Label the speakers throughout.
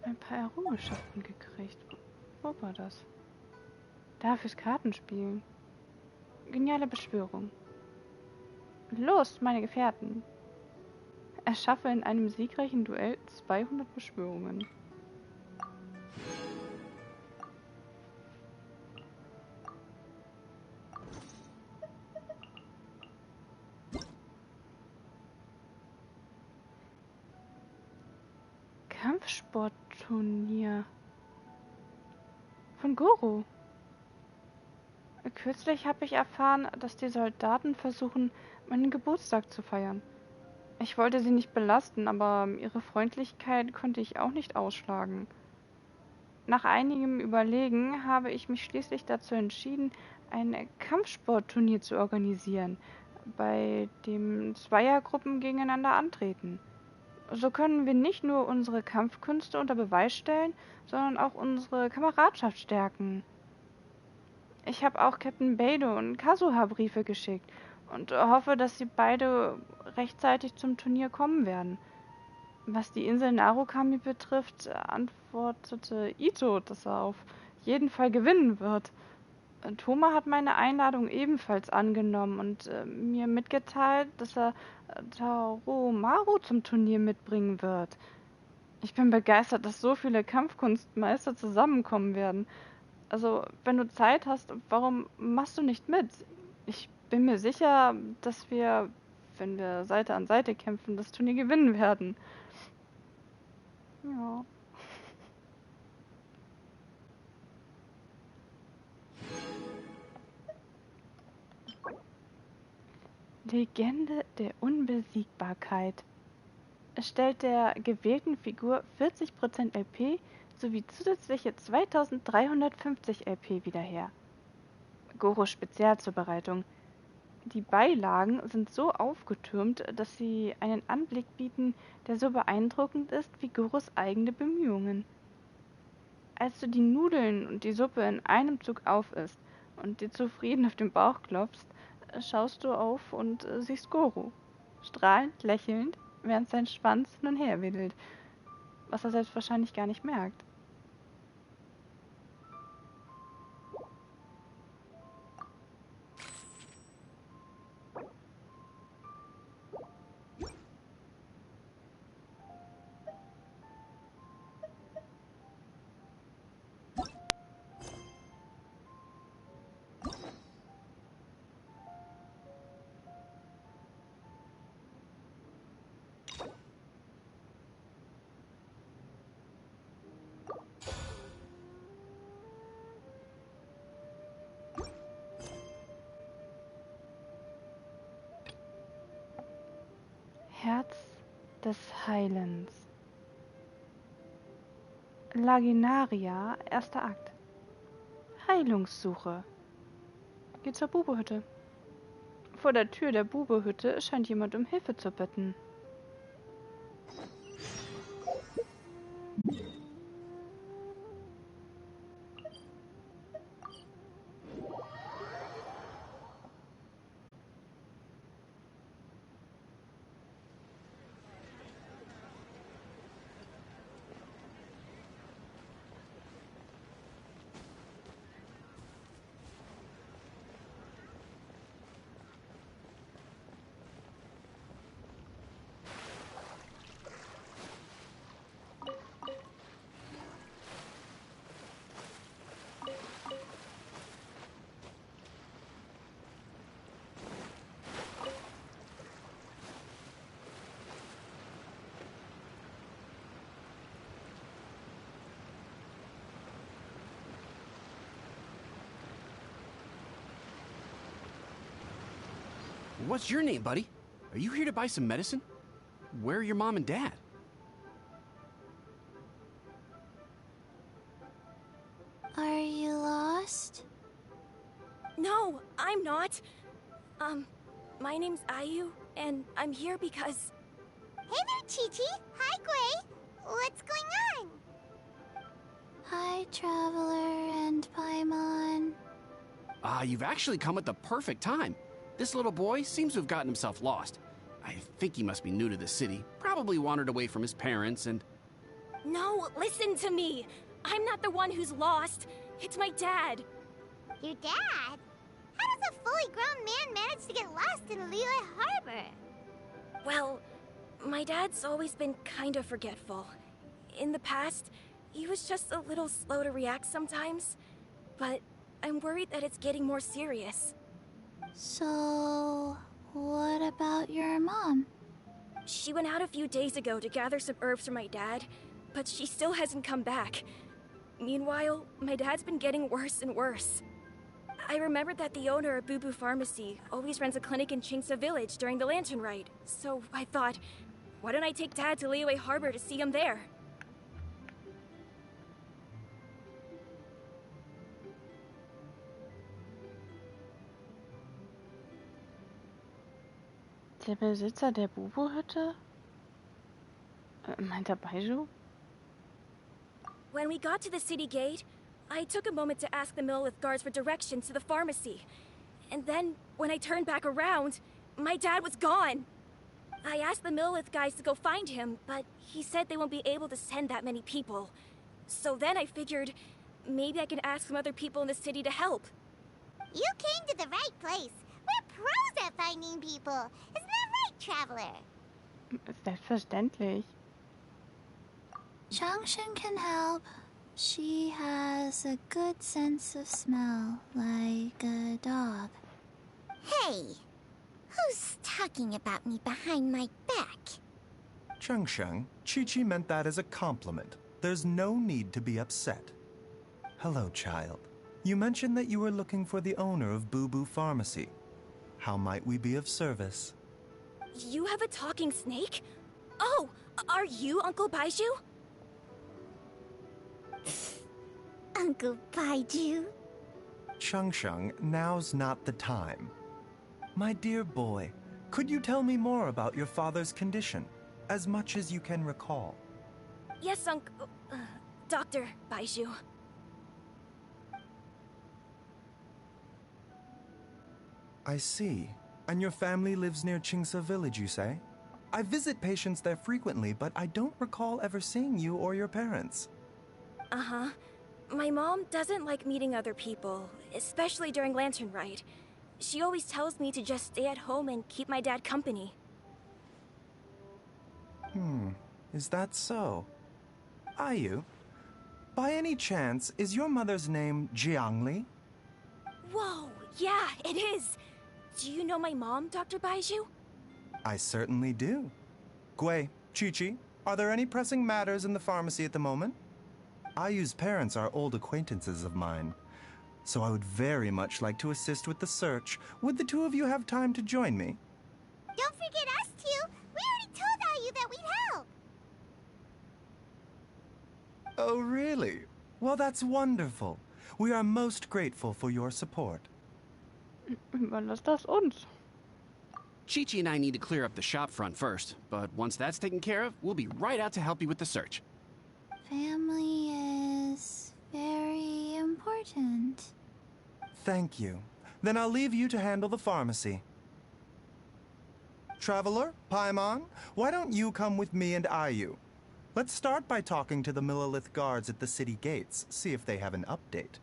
Speaker 1: ein paar Errungenschaften gekriegt. Wo war das? Da fürs Kartenspielen. Geniale Beschwörung. Los, meine Gefährten. Erschaffe in einem siegreichen Duell 200 Beschwörungen. Kampfsportturnier von Goro. Kürzlich habe ich erfahren, dass die Soldaten versuchen, meinen Geburtstag zu feiern. Ich wollte sie nicht belasten, aber ihre Freundlichkeit konnte ich auch nicht ausschlagen. Nach einigem Überlegen habe ich mich schließlich dazu entschieden, ein Kampfsportturnier zu organisieren, bei dem Zweiergruppen gegeneinander antreten. So können wir nicht nur unsere Kampfkünste unter Beweis stellen, sondern auch unsere Kameradschaft stärken. Ich habe auch Captain Beidou und Kazuha Briefe geschickt und hoffe, dass sie beide rechtzeitig zum Turnier kommen werden. Was die Insel Narukami betrifft, antwortete Ito, dass er auf jeden Fall gewinnen wird. Thoma hat meine Einladung ebenfalls angenommen und mir mitgeteilt, dass er Taromaru zum Turnier mitbringen wird. Ich bin begeistert, dass so viele Kampfkunstmeister zusammenkommen werden. Also, wenn du Zeit hast, warum machst du nicht mit? Ich bin mir sicher, dass wir, wenn wir Seite an Seite kämpfen, das Turnier gewinnen werden. Ja. Legende der Unbesiegbarkeit. Es stellt der gewählten Figur 40% LP sowie zusätzliche 2350 LP wieder her. Goros Spezialzubereitung. Die Beilagen sind so aufgetürmt, dass sie einen Anblick bieten, der so beeindruckend ist wie Goros eigene Bemühungen. Als du die Nudeln und die Suppe in einem Zug aufisst und dir zufrieden auf den Bauch klopfst, schaust du auf und siehst Goro, strahlend lächelnd, während sein Schwanz hin und her wedelt, was er selbst wahrscheinlich gar nicht merkt. Herz des Heilens. Lagenaria, erster Akt. Heilungssuche. Geh zur Bubehütte. Vor der Tür der Bubehütte scheint jemand um Hilfe zu bitten.
Speaker 2: What's your name, buddy? Are you here to buy some medicine? Where are your mom and dad?
Speaker 3: Are you lost?
Speaker 4: No, I'm not. My name's Ayu, and I'm here because...
Speaker 3: Hey there, Chi-Chi. Hi, Gray. What's going on? Hi, Traveler and Paimon.
Speaker 2: You've actually come at the perfect time. This little boy seems to have gotten himself lost. I think he must be new to the city, probably wandered away from his parents and...
Speaker 4: No, listen to me. I'm not the one who's lost. It's my dad.
Speaker 3: Your dad? How does a fully grown man manage to get lost in Liyue Harbor?
Speaker 4: Well, my dad's always been kind of forgetful. In the past, he was just a little slow to react sometimes. But I'm worried that it's getting more serious.
Speaker 3: So, what about your mom?
Speaker 4: She went out a few days ago to gather some herbs for my dad, but she still hasn't come back. Meanwhile, my dad's been getting worse and worse. I remembered that the owner of Boo Boo Pharmacy always runs a clinic in Chingsa Village during the Lantern Ride, so I thought, why don't I take Dad to Liyue Harbor to see him there?
Speaker 1: Der Besitzer der Bubu-Hütte? Meint er Baizhus?
Speaker 4: When we got to the city gate, I took a moment to ask the Millelith guards for directions to the pharmacy. And then, when I turned back around, my dad was gone. I asked the Millelith guys to go find him, but he said they won't be able to send that many people. So then I figured, maybe I can ask some other people in the city to help.
Speaker 3: You came to the right place. We're pros at finding people. Isn't that right, Traveler?
Speaker 1: Selbstverständlich.
Speaker 3: Changshan can help. She has a good sense of smell, like a dog. Hey, who's talking about me behind my back?
Speaker 5: Changsheng, Chi-Chi meant that as a compliment. There's no need to be upset. Hello, child. You mentioned that you were looking for the owner of Boo Boo Pharmacy. How might we be of service?
Speaker 4: You have a talking snake? Oh, are you Uncle Baizhu?
Speaker 3: Uncle Baizhu?
Speaker 5: Changsheng, now's not the time. My dear boy, could you tell me more about your father's condition, as much as you can recall?
Speaker 4: Yes, Dr. Baizhu.
Speaker 5: I see. And your family lives near Chingsa Village, you say? I visit patients there frequently, but I don't recall ever seeing you or your parents.
Speaker 4: Uh-huh. My mom doesn't like meeting other people, especially during Lantern Ride. She always tells me to just stay at home and keep my dad company.
Speaker 5: Is that so? Ayu, by any chance, is your mother's name Jiangli?
Speaker 4: Whoa, yeah, it is! Do you know my mom, Dr. Baizhu?
Speaker 5: I certainly do. Gui, Chi-Chi, are there any pressing matters in the pharmacy at the moment? Ayu's parents are old acquaintances of mine, so I would very much like to assist with the search. Would the two of you have time to join me?
Speaker 3: Don't forget us two. We already told Ayu that we'd help.
Speaker 5: Oh, really? Well, that's wonderful. We are most grateful for your support.
Speaker 1: Überlass das uns.
Speaker 2: Chi-Chi and I need to clear up the shop front first, but once that's taken care of, we'll be right out to help you with the search.
Speaker 3: Family is very important.
Speaker 5: Thank you. Then I'll leave you to handle the pharmacy. Traveler, Paimon, why don't you come with me and Ayu? Let's start by talking to the Millelith guards at the city gates, see if they have an update.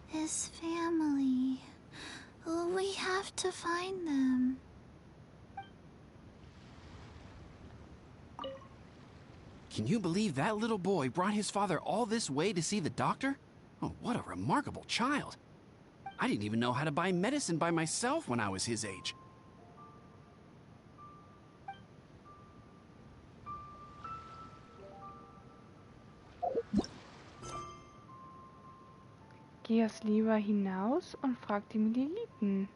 Speaker 3: His family. We have to find them.
Speaker 2: Can you believe that little boy brought his father all this way to see the doctor? Oh, what a remarkable child. I didn't even know how to buy medicine by myself when I was his age.
Speaker 1: Geh erst lieber hinaus und frag die Mililiten.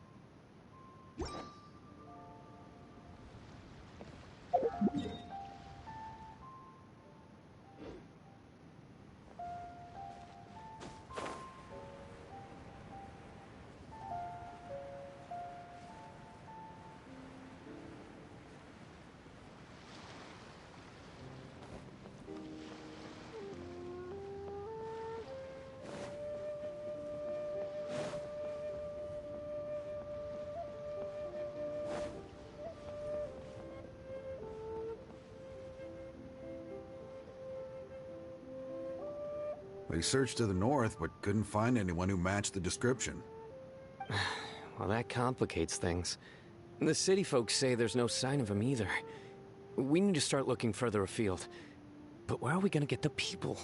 Speaker 6: They searched to the north, but couldn't find anyone who matched the description.
Speaker 7: Well, that complicates things. The city folks say there's no sign of him either. We need to start looking further afield. But where are we gonna get the people?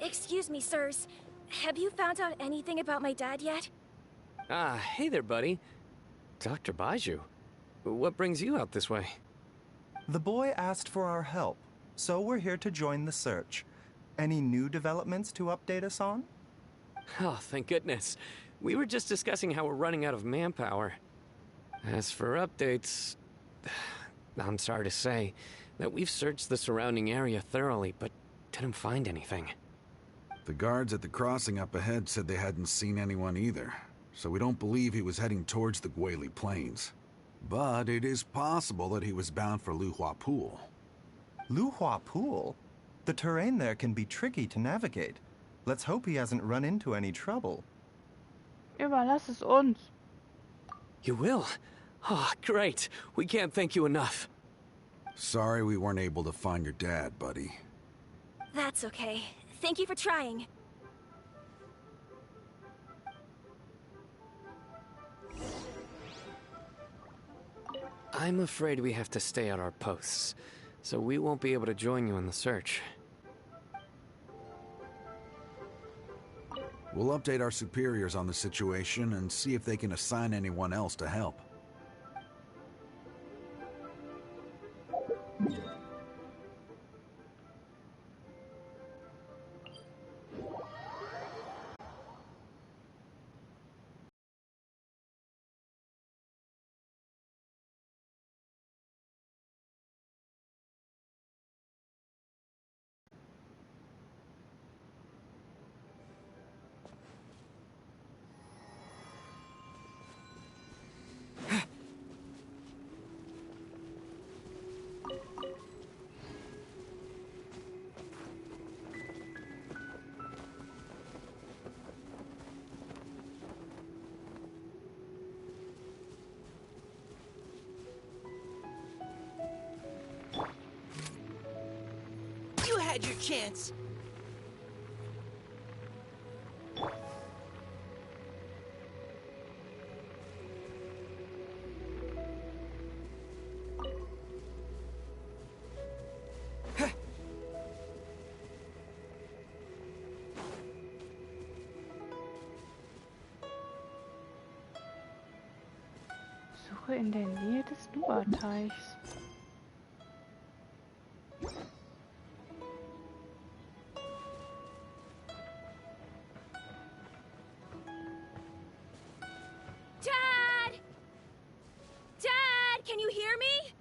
Speaker 4: Excuse me, sirs. Have you found out anything about my dad yet?
Speaker 7: Ah, hey there, buddy. Dr. Baizhus. What brings you out this way?
Speaker 5: The boy asked for our help, so we're here to join the search. Any new developments to update us on?
Speaker 7: Oh, thank goodness. We were just discussing how we're running out of manpower. As for updates, I'm sorry to say that we've searched the surrounding area thoroughly, but didn't find anything.
Speaker 6: The guards at the crossing up ahead said they hadn't seen anyone either, so we don't believe he was heading towards the Guili Plains. But it is possible that he was bound for Luhua Pool.
Speaker 5: Luhua Pool? The terrain there can be tricky to navigate. Let's hope he hasn't run into any trouble.
Speaker 1: Überlass es uns.
Speaker 7: You will? Oh, great. We can't thank you enough.
Speaker 6: Sorry we weren't able to find your dad, buddy.
Speaker 4: That's okay. Thank you for trying.
Speaker 7: I'm afraid we have to stay at our posts, so we won't be able to join you in the search.
Speaker 6: We'll update our superiors on the situation and see if they can assign anyone else to help.
Speaker 8: You had your chance.
Speaker 1: Suche in der Nähe des Lua-Teichs.
Speaker 4: Dad! Dad, can you hear me?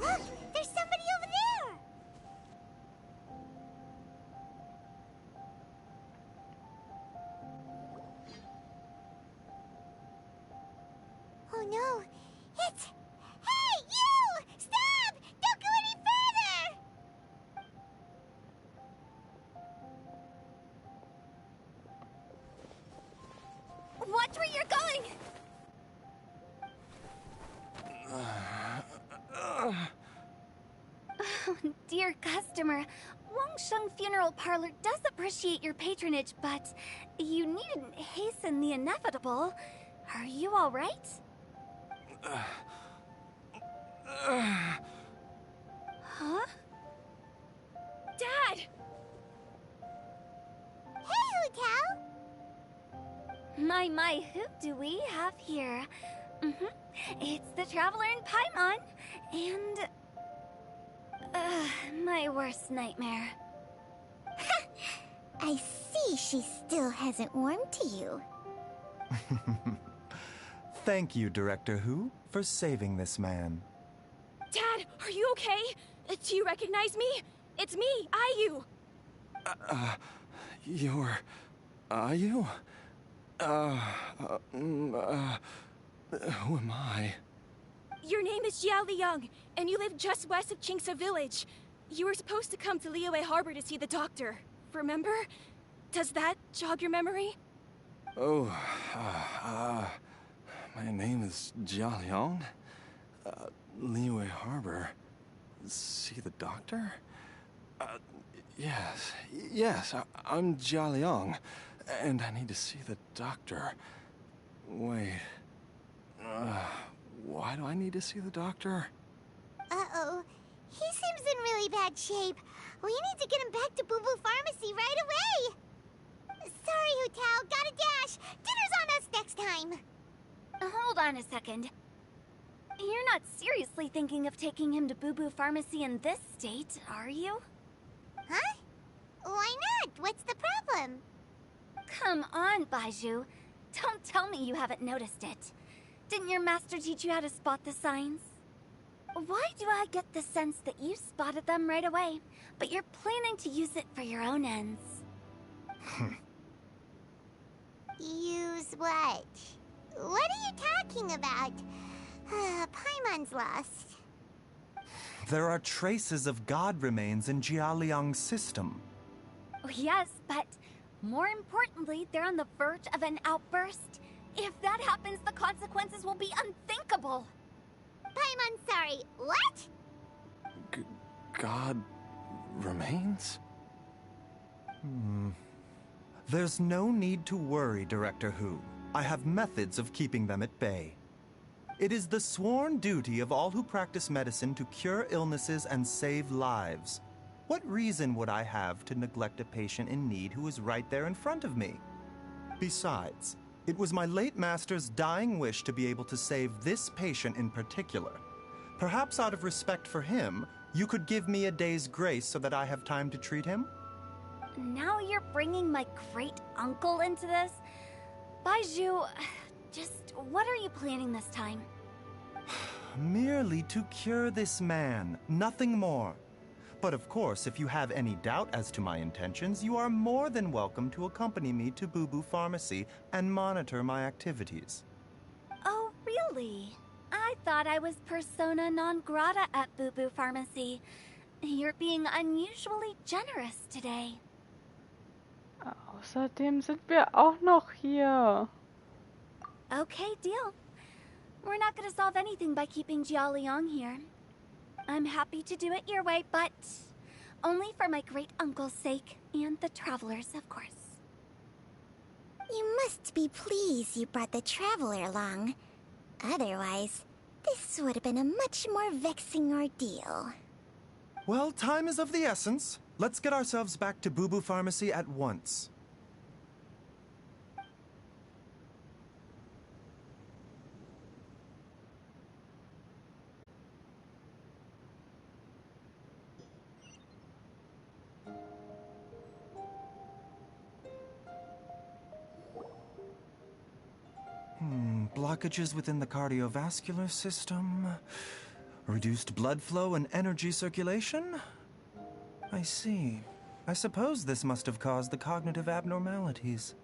Speaker 3: Look! There's somebody over there! Oh no! It's... Hey, you! Stop! Don't go any further! Watch where you're going! Oh, dear customer, Wangsheng Funeral Parlor does appreciate your patronage, but you needn't hasten the inevitable. Are you all right? Huh?
Speaker 4: Dad!
Speaker 3: Hey, Hu Tao! My, who do we have here? It's the Traveler in Paimon, and... my worst nightmare. I see she still hasn't warmed to you.
Speaker 5: Thank you, Director Hu, for saving this man.
Speaker 4: Dad, are you okay? Do you recognize me? It's me, Ayu.
Speaker 6: You're... Ayu? Who am I?
Speaker 4: Your name is Jia Liang, and you live just west of Qingse Village. You were supposed to come to Liyue Harbor to see the doctor. remember? Does that jog your memory?
Speaker 9: Oh, my name is Jia Liang. Liyue Harbor. See the doctor? Yes, I'm Jia Liang, and I need to see the doctor. Wait, why do I need to see the doctor?
Speaker 3: Uh-oh. He seems in really bad shape. We need to get him back to Boo Boo Pharmacy right away. Sorry, Hu Tao. Gotta dash. Dinner's on us next time.
Speaker 10: Hold on a second. You're not seriously thinking of taking him to Boo Boo Pharmacy in this state, are you?
Speaker 3: Huh? Why not? What's the problem?
Speaker 10: Come on, Baizhus. Don't tell me you haven't noticed it. Didn't your master teach you how to spot the signs? Why do I get the sense that you spotted them right away, but you're planning to use it for your own ends?
Speaker 3: Use what? What are you talking about? Paimon's lost.
Speaker 5: There are traces of god remains in Jia Liang's system.
Speaker 10: Oh, yes, but more importantly, they're on the verge of an outburst. If that happens, the consequences will be unthinkable.
Speaker 3: Paimon, sorry. What?
Speaker 9: God remains?
Speaker 5: There's no need to worry, Director Hu. I have methods of keeping them at bay. It is the sworn duty of all who practice medicine to cure illnesses and save lives. What reason would I have to neglect a patient in need who is right there in front of me? Besides, it was my late master's dying wish to be able to save this patient in particular. Perhaps out of respect for him, you could give me a day's grace so that I have time to treat him?
Speaker 10: Now you're bringing my great-uncle into this? Baizhus, just what are you planning this time?
Speaker 5: Merely to cure this man, nothing more. But of course, if you have any doubt as to my intentions, you are more than welcome to accompany me to Boo Boo Pharmacy and monitor my activities.
Speaker 10: Oh, really? I thought I was persona non grata at Boo Boo Pharmacy. You're being unusually generous today.
Speaker 1: Außerdem sind wir auch noch hier.
Speaker 10: Okay, deal. We're not gonna solve anything by keeping Jia Liang here. I'm happy to do it your way, but only for my great-uncle's sake and the travelers, of course.
Speaker 3: You must be pleased you brought the traveler along. Otherwise, this would have been a much more vexing ordeal.
Speaker 5: Well, time is of the essence. Let's get ourselves back to Boo Boo Pharmacy at once. Blockages within the cardiovascular system, reduced blood flow and energy circulation? I see. I suppose this must have caused the cognitive abnormalities.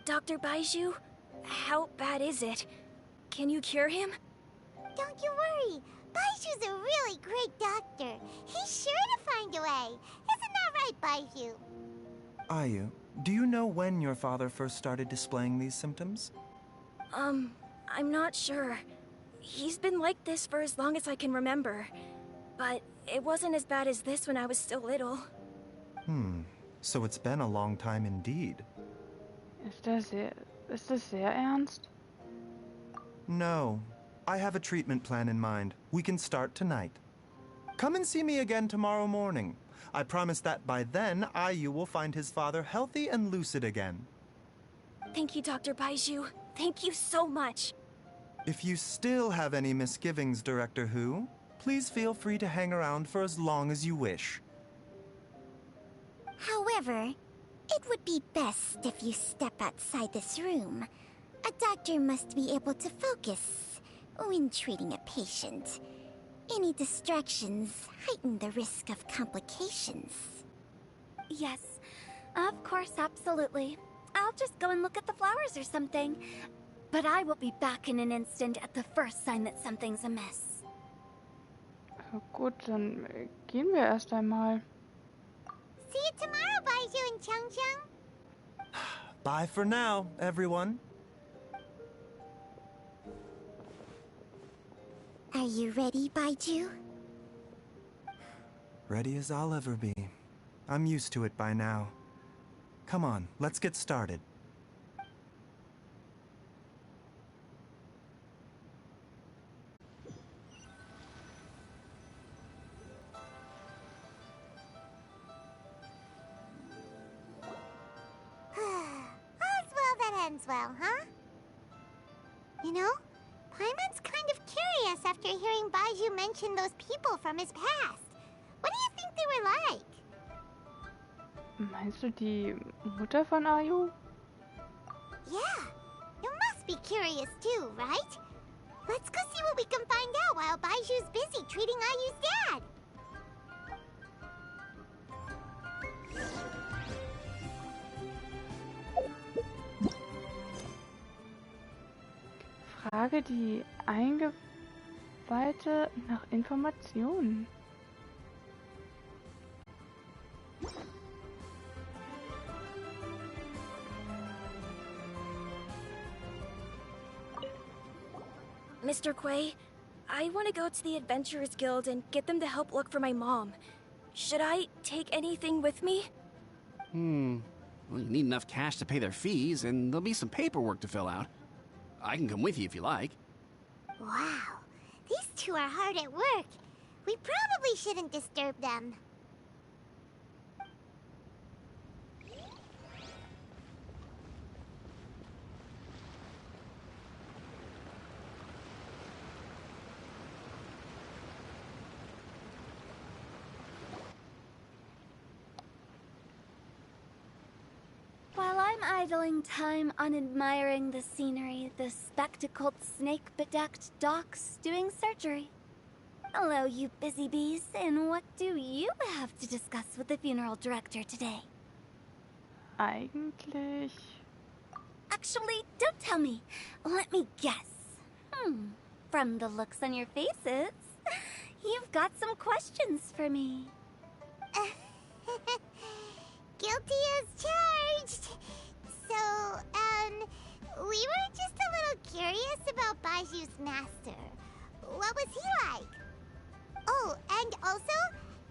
Speaker 4: Dr. Baizhus, how bad is it? Can you cure him?
Speaker 3: Don't you worry. Baizhu's a really great doctor. He's sure to find a way. Isn't that right, Baizhus?
Speaker 5: Ayu, do you know when your father first started displaying these symptoms?
Speaker 4: I'm not sure. He's been like this for as long as I can remember. But it wasn't as bad as this when I was still little.
Speaker 5: So it's been a long time indeed.
Speaker 1: Ist das sehr ernst?
Speaker 5: No. I have a treatment plan in mind. We can start tonight. Come and see me again tomorrow morning. I promise that by then, Ayu will find his father healthy and lucid again.
Speaker 4: Thank you, Dr. Baizhus. Thank you so much.
Speaker 5: If you still have any misgivings, Director Hu, please feel free to hang around for as long as you wish.
Speaker 3: However, it would be best if you step outside this room. A doctor must be able to focus when treating a patient. Any distractions heighten the risk of complications.
Speaker 10: Yes, of course, absolutely. I'll just go and look at the flowers or something. But I will be back in an instant at the first sign that something's amiss.
Speaker 1: Gut, dann gehen wir erst einmal.
Speaker 3: See you tomorrow, Baizhus and
Speaker 5: Bye for now, everyone.
Speaker 3: Are you ready, Baizhu?
Speaker 5: Ready as I'll ever be. I'm used to it by now. Come on, let's get started.
Speaker 3: All's well that ends well, huh? You know, Paimon's kind of curious after hearing Baizhu mention those people from his past. What do you think they were like?
Speaker 1: Meinst du die Mutter von Ayu?
Speaker 3: Yeah, you must be curious too, right? Let's go see what we can find out while Baizhu's busy treating Ayu's dad.
Speaker 1: Frage die Eingeweihte nach Informationen.
Speaker 4: Mr. Quay, I want to go to the Adventurers Guild and get them to help look for my mom. Should I take anything with me?
Speaker 2: Well, you need enough cash to pay their fees, and there'll be some paperwork to fill out. I can come with you if you like.
Speaker 3: Wow, these two are hard at work. We probably shouldn't disturb them.
Speaker 10: While I'm idling time on admiring the scenery, the spectacled snake-bedecked docks doing surgery. Hello, you busy bees, and what do you have to discuss with the funeral director today?
Speaker 1: Eigentlich...
Speaker 10: Actually, don't tell me. Let me guess. From the looks on your faces, you've got some questions for me.
Speaker 3: Guilty as charged. So, we were just a little curious about Baizhu's master. What was he like? Oh, and also,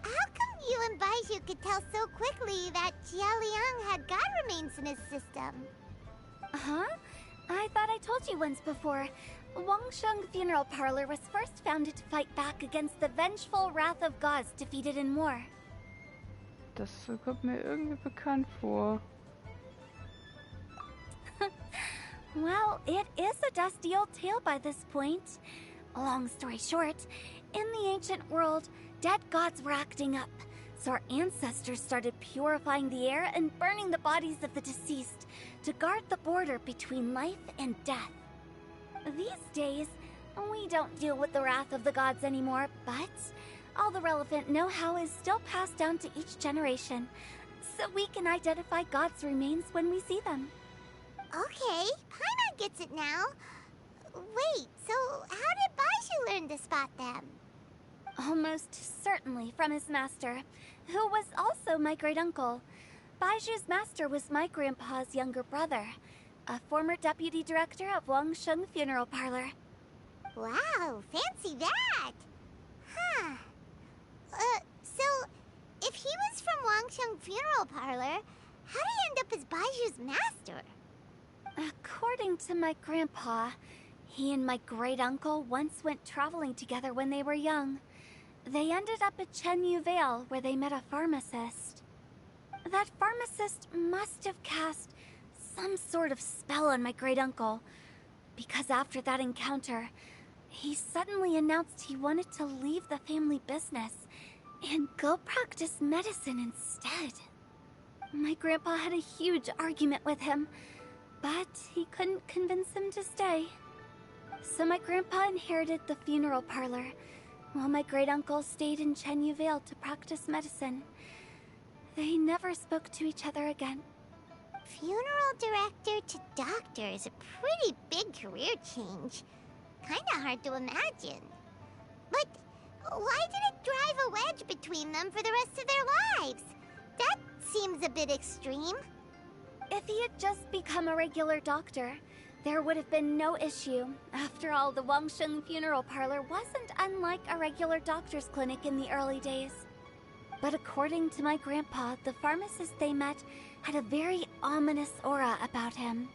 Speaker 3: how come you and Baizhu could tell so quickly that Jia Liang had god remains in his system?
Speaker 10: Huh? I thought I told you once before. Wangsheng Funeral Parlor was first founded to fight back against the vengeful wrath of gods defeated in war.
Speaker 1: Das kommt mir irgendwie bekannt vor.
Speaker 10: Well, it is a dusty old tale by this point. Long story short, in the ancient world, dead gods were acting up, so our ancestors started purifying the air and burning the bodies of the deceased to guard the border between life and death. These days, we don't deal with the wrath of the gods anymore, but all the relevant know-how is still passed down to each generation, so we can identify gods' remains when we see them.
Speaker 3: Okay, Paimon gets it now. Wait, so how did Baizhu learn to spot them?
Speaker 10: Almost certainly from his master, who was also my great-uncle. Baizhu's master was my grandpa's younger brother, a former deputy director of Wangsheng Funeral Parlor.
Speaker 3: Wow, fancy that! Huh. So, if he was from Wangsheng Funeral Parlor, how did he end up as Baizhu's master?
Speaker 10: According to my grandpa, he and my great-uncle once went traveling together when they were young. They ended up at Chenyu Vale, where they met a pharmacist. That pharmacist must have cast some sort of spell on my great-uncle, because after that encounter, he suddenly announced he wanted to leave the family business and go practice medicine instead. My grandpa had a huge argument with him, but he couldn't convince him to stay. So my grandpa inherited the funeral parlor, while my great-uncle stayed in Chenyu Vale to practice medicine. They never spoke to each other again.
Speaker 3: Funeral director to doctor is a pretty big career change. Kinda hard to imagine. But why did it drive a wedge between them for the rest of their lives? That seems a bit extreme.
Speaker 10: If he had just become a regular doctor, there would have been no issue. After all, the Wangsheng funeral parlor wasn't unlike a regular doctor's clinic in the early days. But according to my grandpa, the pharmacist they met had a very ominous aura about him.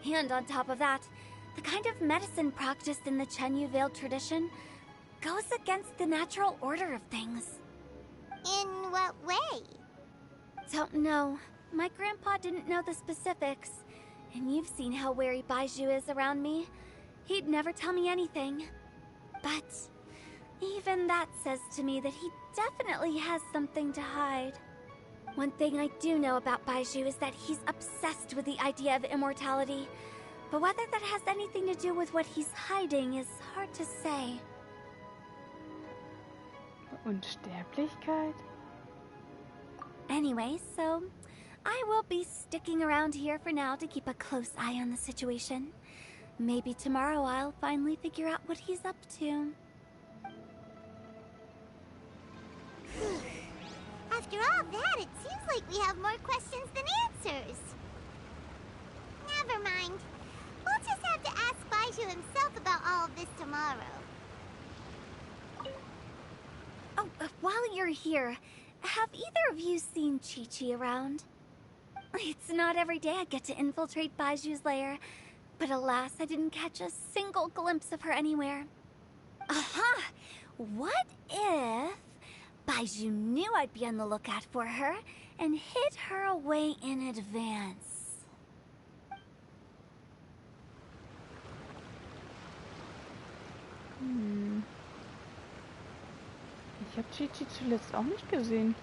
Speaker 10: And on top of that, the kind of medicine practiced in the Chenyu Vale tradition goes against the natural order of things.
Speaker 3: In what way?
Speaker 10: Don't know. My grandpa didn't know the specifics. And you've seen how wary Baizhus is around me. He'd never tell me anything. But even that says to me that he definitely has something to hide. One thing I do know about Baizhus is that he's obsessed with the idea of immortality. But whether that has anything to do with what he's hiding is hard to say.
Speaker 1: Unsterblichkeit?
Speaker 10: Anyway, so I will be sticking around here for now to keep a close eye on the situation. Maybe tomorrow I'll finally figure out what he's up to.
Speaker 3: After all that, it seems like we have more questions than answers. Never mind. We'll just have to ask Baizhu himself about all of this tomorrow.
Speaker 10: Oh, while you're here, have either of you seen Chi-Chi around? It's not every day I get to infiltrate Baizhu's lair, but alas, I didn't catch a single glimpse of her anywhere. Aha! What if Baizhu knew I'd be on the lookout for her and hid her away in advance?
Speaker 1: Ich habe Chi-Chi zuletzt auch nicht gesehen.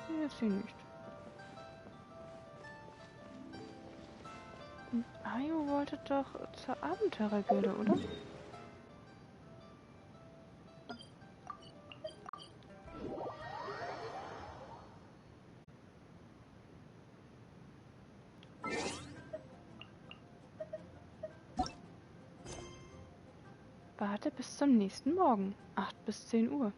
Speaker 1: Hier ist sie nicht. Und Ayu wollte doch zur Abenteurergilde, oder? Warte bis zum nächsten Morgen, 8 bis 10 Uhr.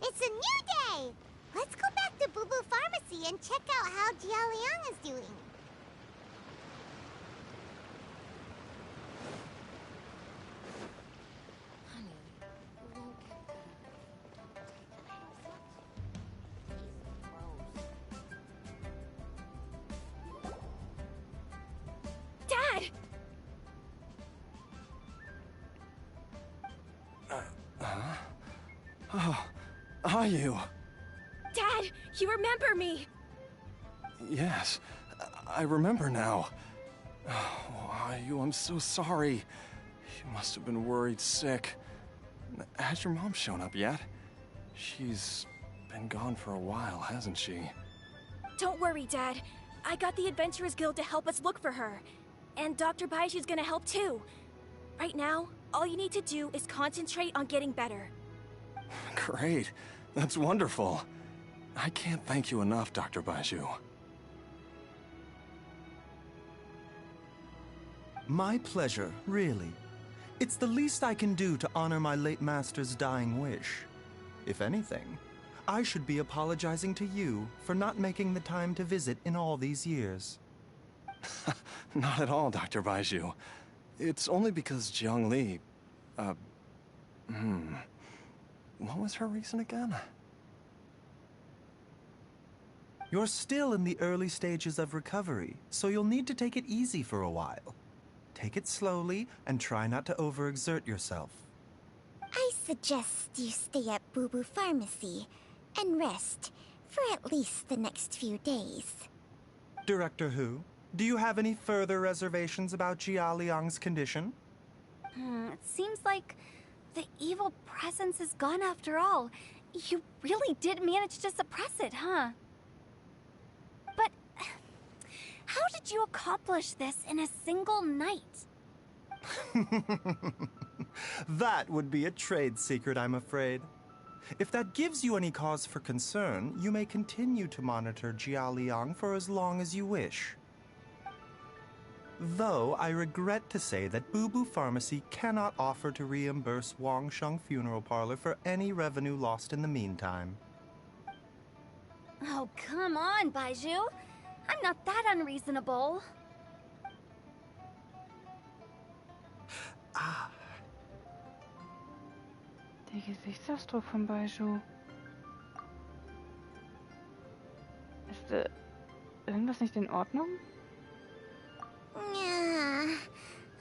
Speaker 3: It's a new day! Let's go back to Boo Boo Pharmacy and check out how Jia Liang is doing.
Speaker 4: Dad!
Speaker 9: Oh, Ayu.
Speaker 4: Dad, you remember me!
Speaker 9: Yes, I remember now. Oh, Ayu, I'm so sorry. You must have been worried sick. Has your mom shown up yet? She's been gone for a while, hasn't she?
Speaker 4: Don't worry, Dad. I got the Adventurers Guild to help us look for her. And Dr. Baizhu's gonna help too. Right now, all you need to do is concentrate on getting better.
Speaker 9: Great. That's wonderful. I can't thank you enough, Dr. Baizhu.
Speaker 5: My pleasure, really. It's the least I can do to honor my late master's dying wish. If anything, I should be apologizing to you for not making the time to visit in all these years.
Speaker 9: Not at all, Dr. Baizhu. It's only because Jiang Li... What was her reason again?
Speaker 5: You're still in the early stages of recovery, so you'll need to take it easy for a while. Take it slowly and try not to overexert yourself.
Speaker 3: I suggest you stay at Boo Boo Pharmacy and rest for at at least the next few days.
Speaker 5: Director Hu, do you have any further reservations about Jia Liang's condition?
Speaker 10: It seems like the evil presence is gone after all. You really did manage to suppress it, huh? But how did you accomplish this in a single night?
Speaker 5: That would be a trade secret, I'm afraid. If that gives you any cause for concern, you may continue to monitor Jia Liang for as long as you wish. Though I regret to say that Boo Boo Pharmacy cannot offer to reimburse Wang Sheng Funeral Parlor for any revenue lost in the meantime.
Speaker 10: Oh, come on, Baizhu. I'm not that unreasonable.
Speaker 1: Der Gesichtsausdruck von Baizhus. Ist irgendwas nicht in Ordnung?
Speaker 3: Yeah,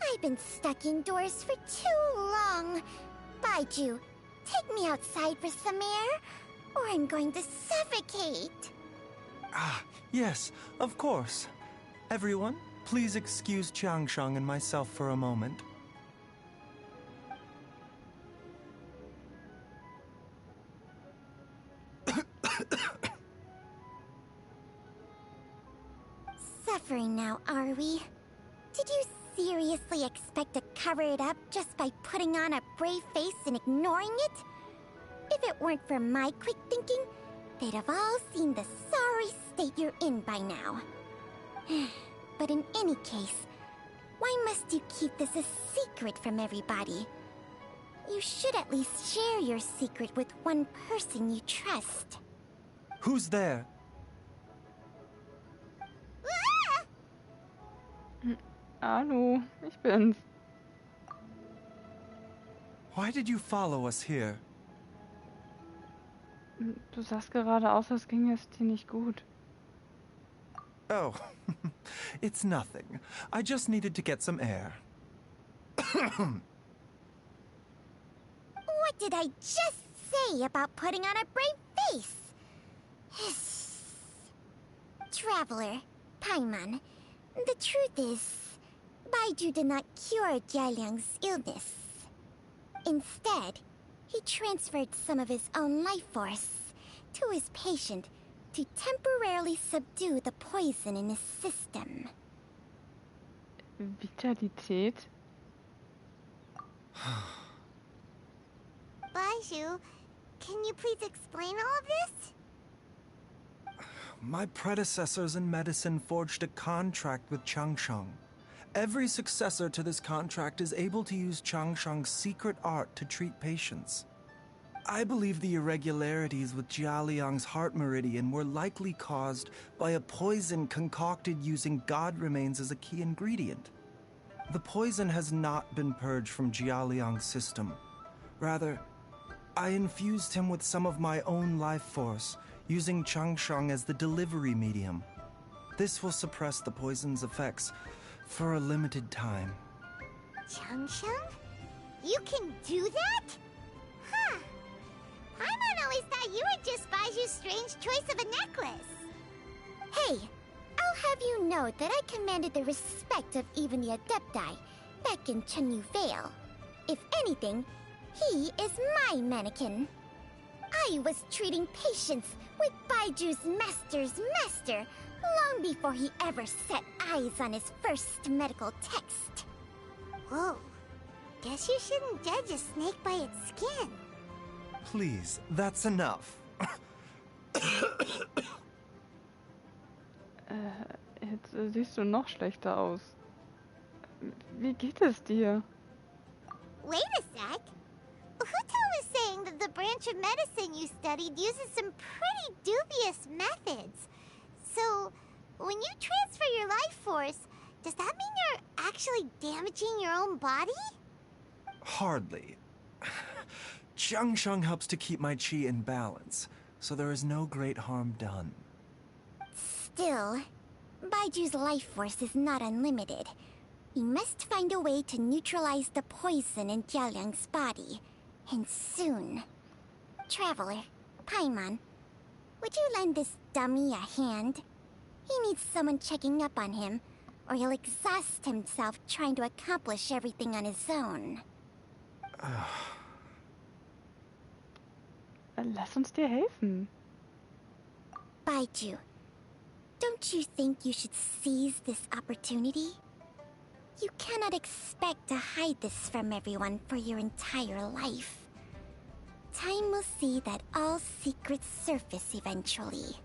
Speaker 3: I've been stuck indoors for too long. Baizhu, take me outside for some air, or I'm going to suffocate.
Speaker 5: Yes, of course. Everyone, please excuse Qiangsheng and myself for a moment.
Speaker 3: Suffering now, are we? Did you seriously expect to cover it up just by putting on a brave face and ignoring it? If it weren't for my quick thinking, they'd have all seen the sorry state you're in by now. But in any case, why must you keep this a secret from everybody? You should at least share your secret with one person you trust.
Speaker 5: Who's there?
Speaker 1: Hallo, ich bin's.
Speaker 5: Why did you follow us here?
Speaker 1: Du sahst gerade aus, als ginge es dir nicht gut.
Speaker 5: Oh, it's nothing. I just needed to get some air.
Speaker 3: What did I just say about putting on a brave face? Traveler, Paimon, the truth is, Baizhu did not cure Jialiang's illness. Instead, he transferred some of his own life force to his patient to temporarily subdue the poison in his system.
Speaker 1: Vitalität?
Speaker 3: Baizhu, can you please explain all of this?
Speaker 5: My predecessors in medicine forged a contract with Changsheng. Every successor to this contract is able to use Changsheng's secret art to treat patients. I believe the irregularities with Jia Liang's heart meridian were likely caused by a poison concocted using god remains as a key ingredient. The poison has not been purged from Jia Liang's system. Rather, I infused him with some of my own life force, using Changsheng as the delivery medium. This will suppress the poison's effects for a limited time.
Speaker 3: Changsheng? You can do that? Huh. Paimon always thought you were just Baizhu's strange choice of a necklace. Hey, I'll have you know that I commanded the respect of even the Adepti back in Chenyu Vale. If anything, he is my mannequin. I was treating patients with Baizhu's master's master long before he ever set eyes on his first medical text. Whoa. Guess you shouldn't judge a snake by its skin.
Speaker 5: Please, that's enough.
Speaker 1: Jetzt siehst du noch schlechter aus. Wie geht es dir?
Speaker 3: Wait a sec. Huto was saying that the branch of medicine you studied uses some pretty dubious methods. So, when you transfer your life force, does that mean you're actually damaging your own body?
Speaker 5: Hardly. Changsheng helps to keep my chi in balance, so there is no great harm done.
Speaker 3: Still, Baiju's life force is not unlimited. We must find a way to neutralize the poison in Jialiang's body, and soon. Traveler, Paimon, would you lend this dummy a hand. He needs someone checking up on him, or he'll exhaust himself trying to accomplish everything on his own.
Speaker 1: Lass uns dir helfen.
Speaker 3: Baizhu, don't you think you should seize this opportunity? You cannot expect to hide this from everyone for your entire life. Time will see that all secrets surface eventually.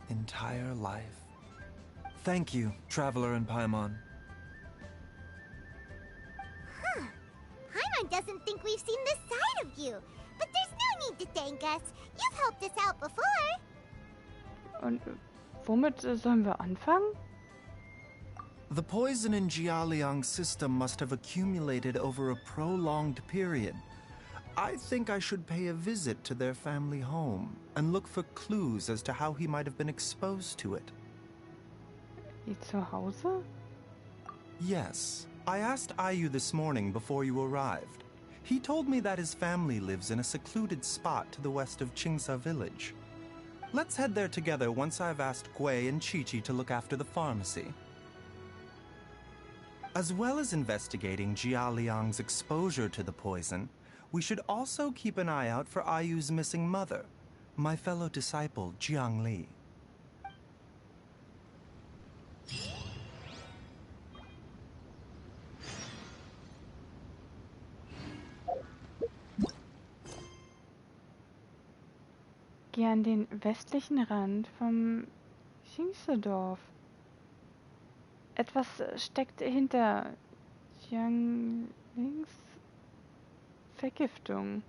Speaker 5: Entire life. Thank you, Traveler and Paimon.
Speaker 3: Paimon doesn't think we've seen this side of you, but there's no need to thank us. You've helped us out before.
Speaker 1: Und womit sollen wir anfangen?
Speaker 5: The poison in Jialiang's system must have accumulated over a prolonged period. I think I should pay a visit to their family home and look for clues as to how he might have been exposed to it.
Speaker 1: Ihr Zuhause?
Speaker 5: Yes, I asked Ayu this morning before you arrived. He told me that his family lives in a secluded spot to the west of Qingsa village. Let's head there together once I've asked Gui and Qiqi to look after the pharmacy. As well as investigating Jia Liang's exposure to the poison, we should also keep an eye out for Ayu's missing mother, my fellow disciple Jiang Li.
Speaker 1: Geh an den westlichen Rand vom Qingse-Dorf. Etwas steckt hinter Jianglings Vergiftung.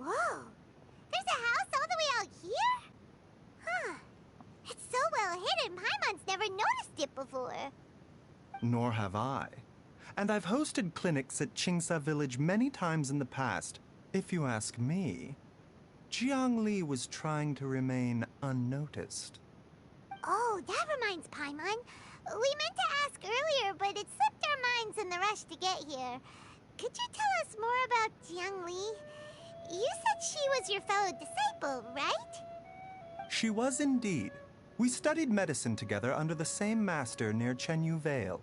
Speaker 3: Whoa! There's a house all the way out here? Huh. It's so well hidden, Paimon's never noticed it before.
Speaker 5: Nor have I. And I've hosted clinics at Qingsa village many times in the past. If you ask me, Jiang Li was trying to remain unnoticed.
Speaker 3: Oh, that reminds Paimon. We meant to ask earlier, but it slipped our minds in the rush to get here. Could you tell us more about Jiang Li? You said she was your fellow disciple, right?
Speaker 5: She was indeed. We studied medicine together under the same master near Chenyu Vale.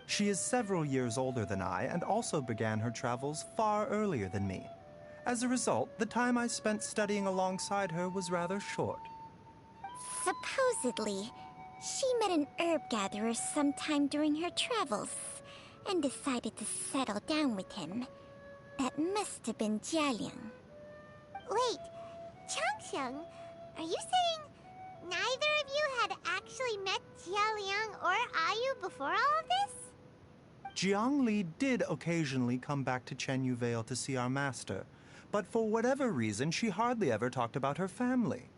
Speaker 5: She is several years older than I and also began her travels far earlier than me. As a result, the time I spent studying alongside her was rather short.
Speaker 3: Supposedly, she met an herb gatherer sometime during her travels and decided to settle down with him. That must have been Jialiang. Wait, Changxiang, are you saying neither of you had actually met Jialiang or Ayu before all of this?
Speaker 5: Jiang Li did occasionally come back to Chenyu Vale to see our master, but for whatever reason, she hardly ever talked about her family.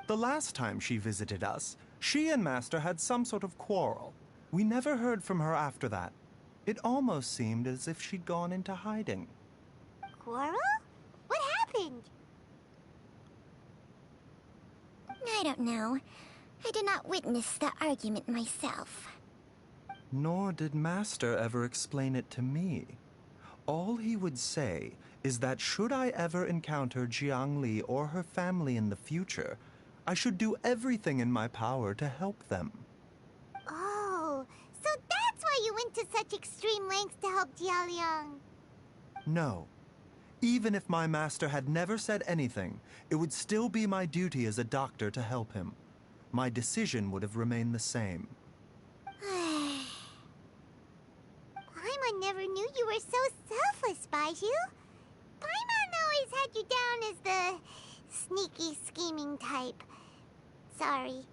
Speaker 5: The last time she visited us, she and Master had some sort of quarrel. We never heard from her after that. It almost seemed as if she'd gone into hiding.
Speaker 3: Quarrel? What happened? I don't know. I did not witness the argument myself.
Speaker 5: Nor did Master ever explain it to me. All he would say is that should I ever encounter Jiang Li or her family in the future, I should do everything in my power to help them.
Speaker 3: Oh, so that's why you went to such extreme lengths to help Jialiang.
Speaker 5: No. Even if my master had never said anything, it would still be my duty as a doctor to help him. My decision would have remained the same.
Speaker 3: Paimon never knew you were so selfless, Baizhu. Paimon always had you down as the sneaky, scheming type. Sorry.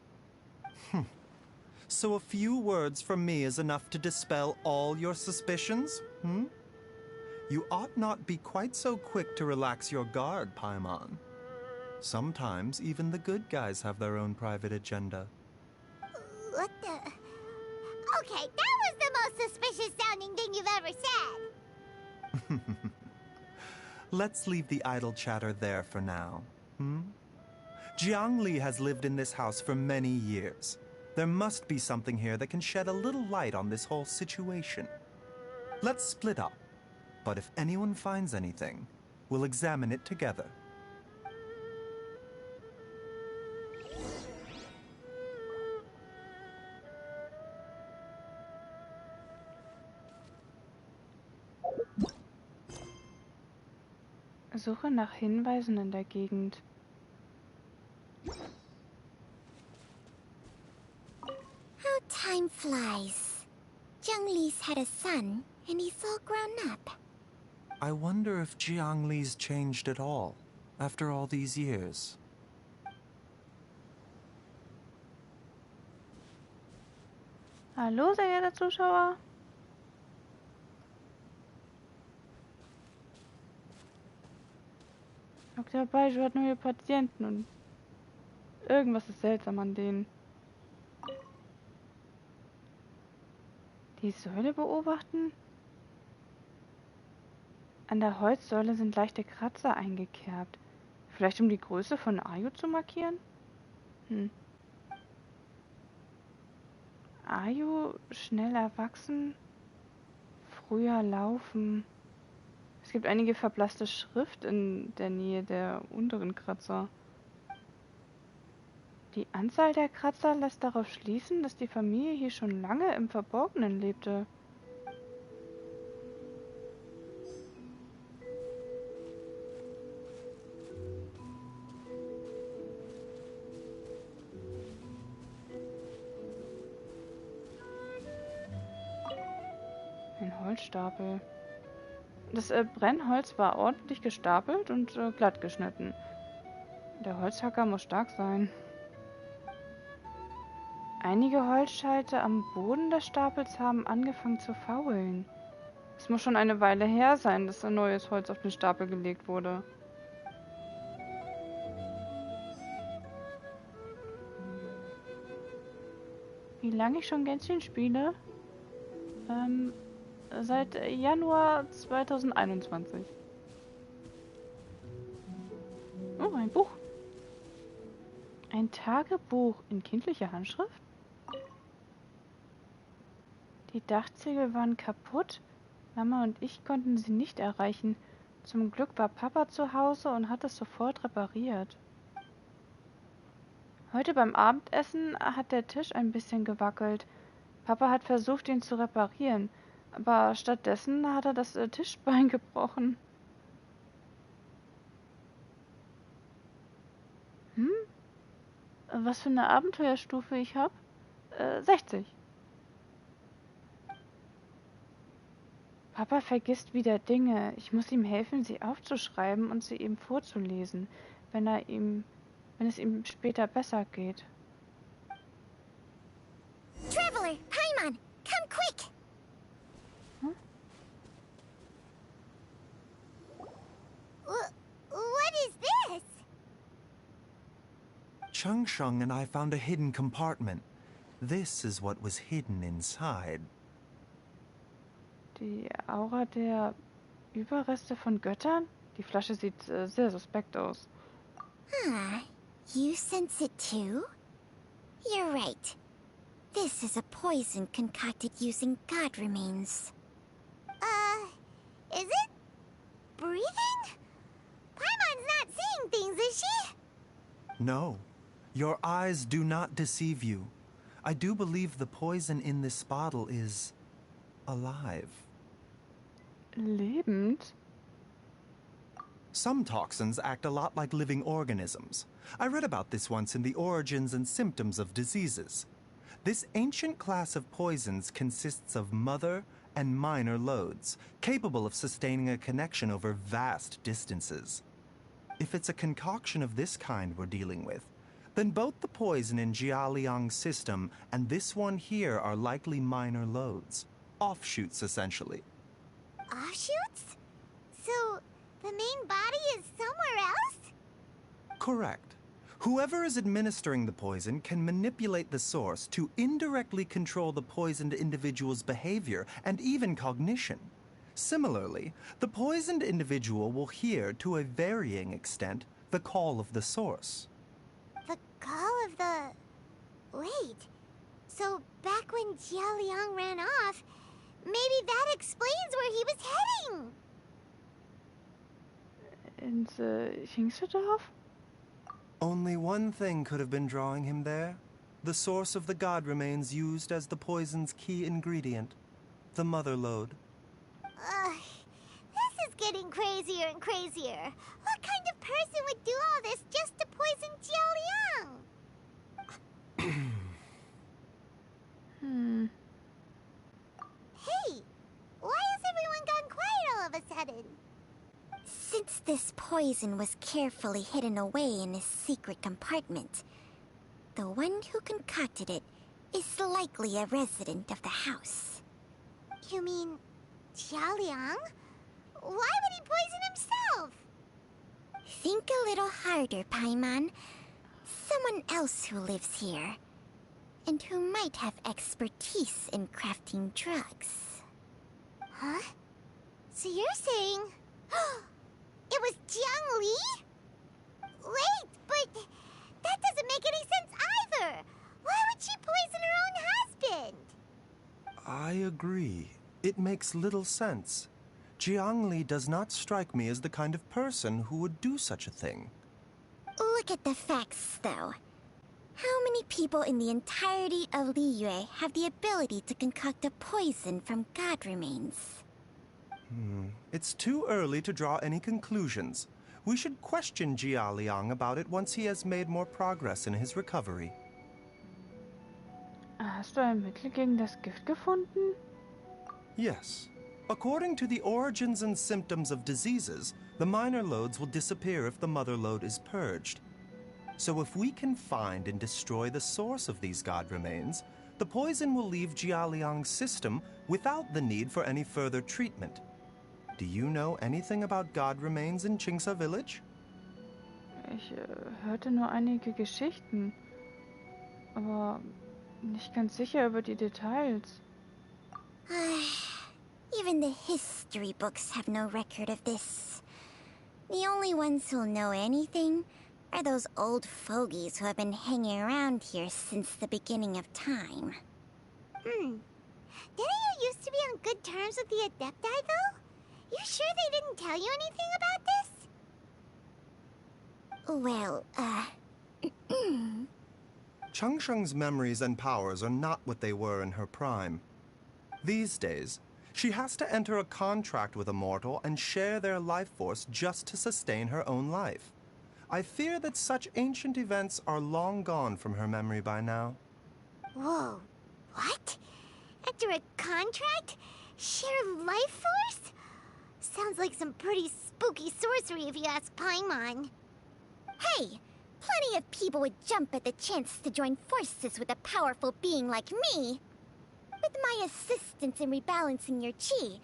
Speaker 5: So a few words from me is enough to dispel all your suspicions, hmm? You ought not be quite so quick to relax your guard, Paimon. Sometimes even the good guys have their own private agenda.
Speaker 3: What the... Okay, that was the most suspicious sounding thing you've ever said.
Speaker 5: Let's leave the idle chatter there for now, hmm? Jiang Li has lived in this house for many years. There must be something here that can shed a little light on this whole situation. Let's split up, but if anyone finds anything, we'll examine it together.
Speaker 1: Suche nach Hinweisen in der Gegend.
Speaker 3: How time flies. Jiang Li's had a son, and he's all grown up.
Speaker 5: I wonder if Jiang Li's changed at all, after all these years.
Speaker 1: Hallo, sehr geehrter Zuschauer. Dr. Baizhus hat neue Patienten und irgendwas ist seltsam an denen. Die Säule beobachten? An der Holzsäule sind leichte Kratzer eingekerbt. Vielleicht um die Größe von Ayu zu markieren? Ayu schnell erwachsen, früher laufen. Es gibt einige verblasste Schrift in der Nähe der unteren Kratzer. Die Anzahl der Kratzer lässt darauf schließen, dass die Familie hier schon lange im Verborgenen lebte. Ein Holzstapel. Das Brennholz war ordentlich gestapelt und glatt geschnitten. Der Holzhacker muss stark sein. Einige Holzscheite am Boden des Stapels haben angefangen zu faulen. Es muss schon eine Weile her sein, dass ein neues Holz auf den Stapel gelegt wurde. Wie lange ich schon Genshin spiele? Seit Januar 2021. Oh, ein Buch. Ein Tagebuch in kindlicher Handschrift? Die Dachziegel waren kaputt. Mama und ich konnten sie nicht erreichen. Zum Glück war Papa zu Hause und hat es sofort repariert. Heute beim Abendessen hat der Tisch ein bisschen gewackelt. Papa hat versucht, ihn zu reparieren, aber stattdessen hat er das Tischbein gebrochen. Was für eine Abenteuerstufe ich habe? 60. Papa vergisst wieder Dinge. Ich muss ihm helfen, sie aufzuschreiben und sie ihm vorzulesen, wenn es ihm später besser geht.
Speaker 3: Traveler, Paimon, come quick!
Speaker 1: Hm?
Speaker 3: What is this?
Speaker 5: Chung Shung and I found a hidden compartment. This is what was hidden inside.
Speaker 1: Die Aura der Überreste von Göttern? Die Flasche sieht sehr suspekt aus.
Speaker 3: You sense it too? You're right. This is a poison concocted using god remains. Is it? Breathing? Paimon's not seeing things, is she?
Speaker 5: No, your eyes do not deceive you. I do believe the poison in this bottle is alive.
Speaker 1: Lebend?
Speaker 5: Some toxins act a lot like living organisms. I read about this once in the Origins and Symptoms of Diseases. This ancient class of poisons consists of mother and minor loads, capable of sustaining a connection over vast distances. If it's a concoction of this kind we're dealing with, then both the poison in Jialiang's system and this one here are likely minor loads. Offshoots, essentially.
Speaker 3: Offshoots? So, the main body is somewhere else?
Speaker 5: Correct. Whoever is administering the poison can manipulate the source to indirectly control the poisoned individual's behavior and even cognition. Similarly, the poisoned individual will hear, to a varying extent, the call of the source.
Speaker 3: The call of the... Wait. So, back when Jialiang ran off, maybe that explains where he was heading!
Speaker 1: Ins Hingstedorf?
Speaker 5: Only one thing could have been drawing him there. The source of the god remains used as the poison's key ingredient. The mother lode.
Speaker 3: This is getting crazier and crazier. What kind of person would do all this just to poison Jialiang? Hey, why has everyone gone quiet all of a sudden? Since this poison was carefully hidden away in a secret compartment, the one who concocted it is likely a resident of the house. You mean Jialiang? Why would he poison himself? Think a little harder, Paimon. Someone else who lives here, and who might have expertise in crafting drugs. Huh? So you're saying... It was Jiang Li? Wait, but that doesn't make any sense either. Why would she poison her own husband?
Speaker 5: I agree. It makes little sense. Jiang Li does not strike me as the kind of person who would do such a thing.
Speaker 3: Look at the facts, though. How many people in the entirety of Liyue have the ability to concoct a poison from god remains?
Speaker 5: It's too early to draw any conclusions. We should question Jia Liang about it once he has made more progress in his recovery.
Speaker 1: Hast du ein Mittel gegen das Gift gefunden?
Speaker 5: Yes. According to the Origins and Symptoms of Diseases, the minor loads will disappear if the mother load is purged. So if we can find and destroy the source of these god remains, the poison will leave Jialiang's system without the need for any further treatment. Do you know anything about god remains in Qingsa village?
Speaker 1: Ich hörte nur einige Geschichten, aber nicht ganz sicher über die Details.
Speaker 3: Even the history books have no record of this. The only ones who'll know anything are those old fogies who have been hanging around here since the beginning of time. Didn't you used to be on good terms with the Adepti, though? You sure they didn't tell you anything about this? Well,
Speaker 5: Changsheng's memories and powers are not what they were in her prime. These days, she has to enter a contract with a mortal and share their life force just to sustain her own life. I fear that such ancient events are long gone from her memory by now.
Speaker 3: Whoa, what? After a contract? Share life force? Sounds like some pretty spooky sorcery if you ask Paimon. Hey, plenty of people would jump at the chance to join forces with a powerful being like me. With my assistance in rebalancing your chi,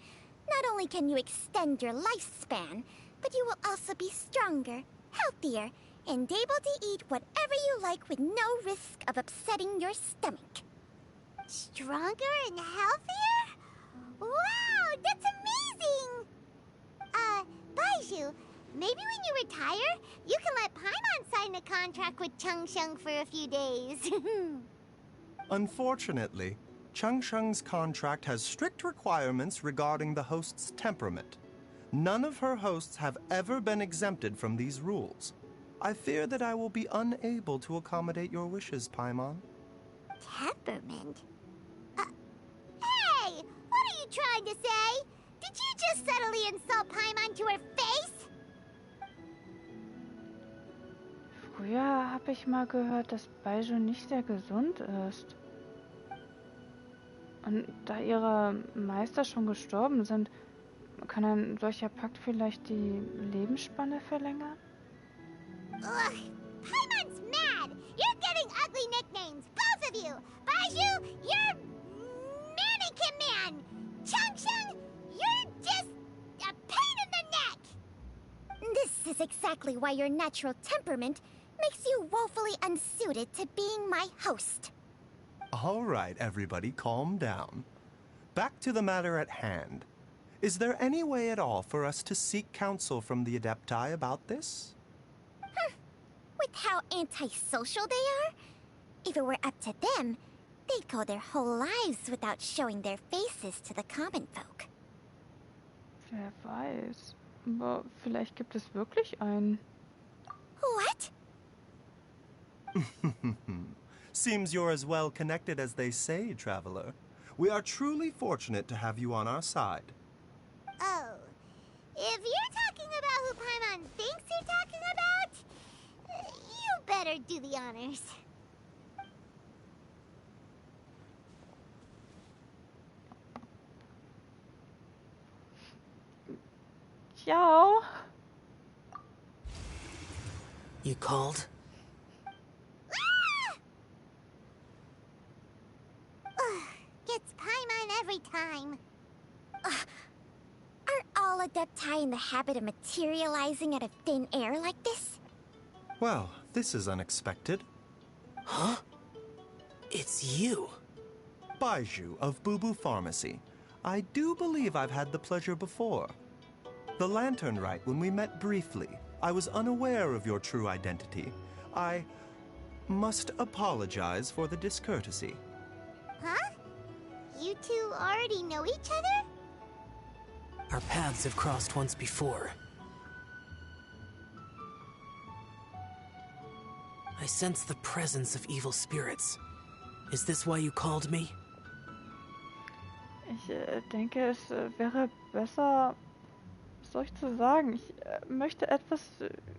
Speaker 3: not only can you extend your lifespan, but you will also be stronger, healthier, and able to eat whatever you like with no risk of upsetting your stomach. Stronger and healthier? Wow, that's amazing! Baizhu, maybe when you retire, you can let Paimon sign a contract with Changsheng for a few days.
Speaker 5: Unfortunately, Changsheng's contract has strict requirements regarding the host's temperament. None of her hosts have ever been exempted from these rules. I fear that I will be unable to accommodate your wishes, Paimon.
Speaker 3: Temperament? Hey! What are you trying to say? Did you just subtly insult Paimon to her face?
Speaker 1: Früher habe ich mal gehört, dass Baizhus nicht sehr gesund ist. Und da ihre Meister schon gestorben sind, kann ein solcher Pakt vielleicht die Lebensspanne verlängern?
Speaker 3: Ugh! Paimon's mad! You're getting ugly nicknames, both of you! Baizhu, you're Mannequin Man! Changsheng, you're just a pain in the neck! This is exactly why your natural temperament makes you woefully unsuited to being my host.
Speaker 5: All right, everybody, calm down. Back to the matter at hand. Is there any way at all for us to seek counsel from the Adepti about this?
Speaker 3: With how antisocial they are? If it were up to them, they'd go their whole lives without showing their faces to the common folk.
Speaker 1: Wer weiß. Aber vielleicht gibt es wirklich einen.
Speaker 3: What?
Speaker 5: Seems you're as well connected as they say, traveler. We are truly fortunate to have you on our side.
Speaker 3: Oh. If you're talking about who Paimon thinks you're talking about, you better do the honors.
Speaker 1: Ciao.
Speaker 8: You called?
Speaker 3: Gets Paimon every time. Are all Adepti in the habit of materializing out of thin air like this?
Speaker 5: Well, this is unexpected.
Speaker 8: Huh? It's you.
Speaker 5: Baizhus of Boo Boo Pharmacy. I do believe I've had the pleasure before. The Lantern Rite, when we met briefly, I was unaware of your true identity. I must apologize for the discourtesy.
Speaker 3: Huh? You two already know each other?
Speaker 8: Our paths have crossed once before. I sense the presence of evil spirits. Is this why you called me?
Speaker 1: Ich denke, es wäre besser, was soll ich zu sagen? Ich möchte etwas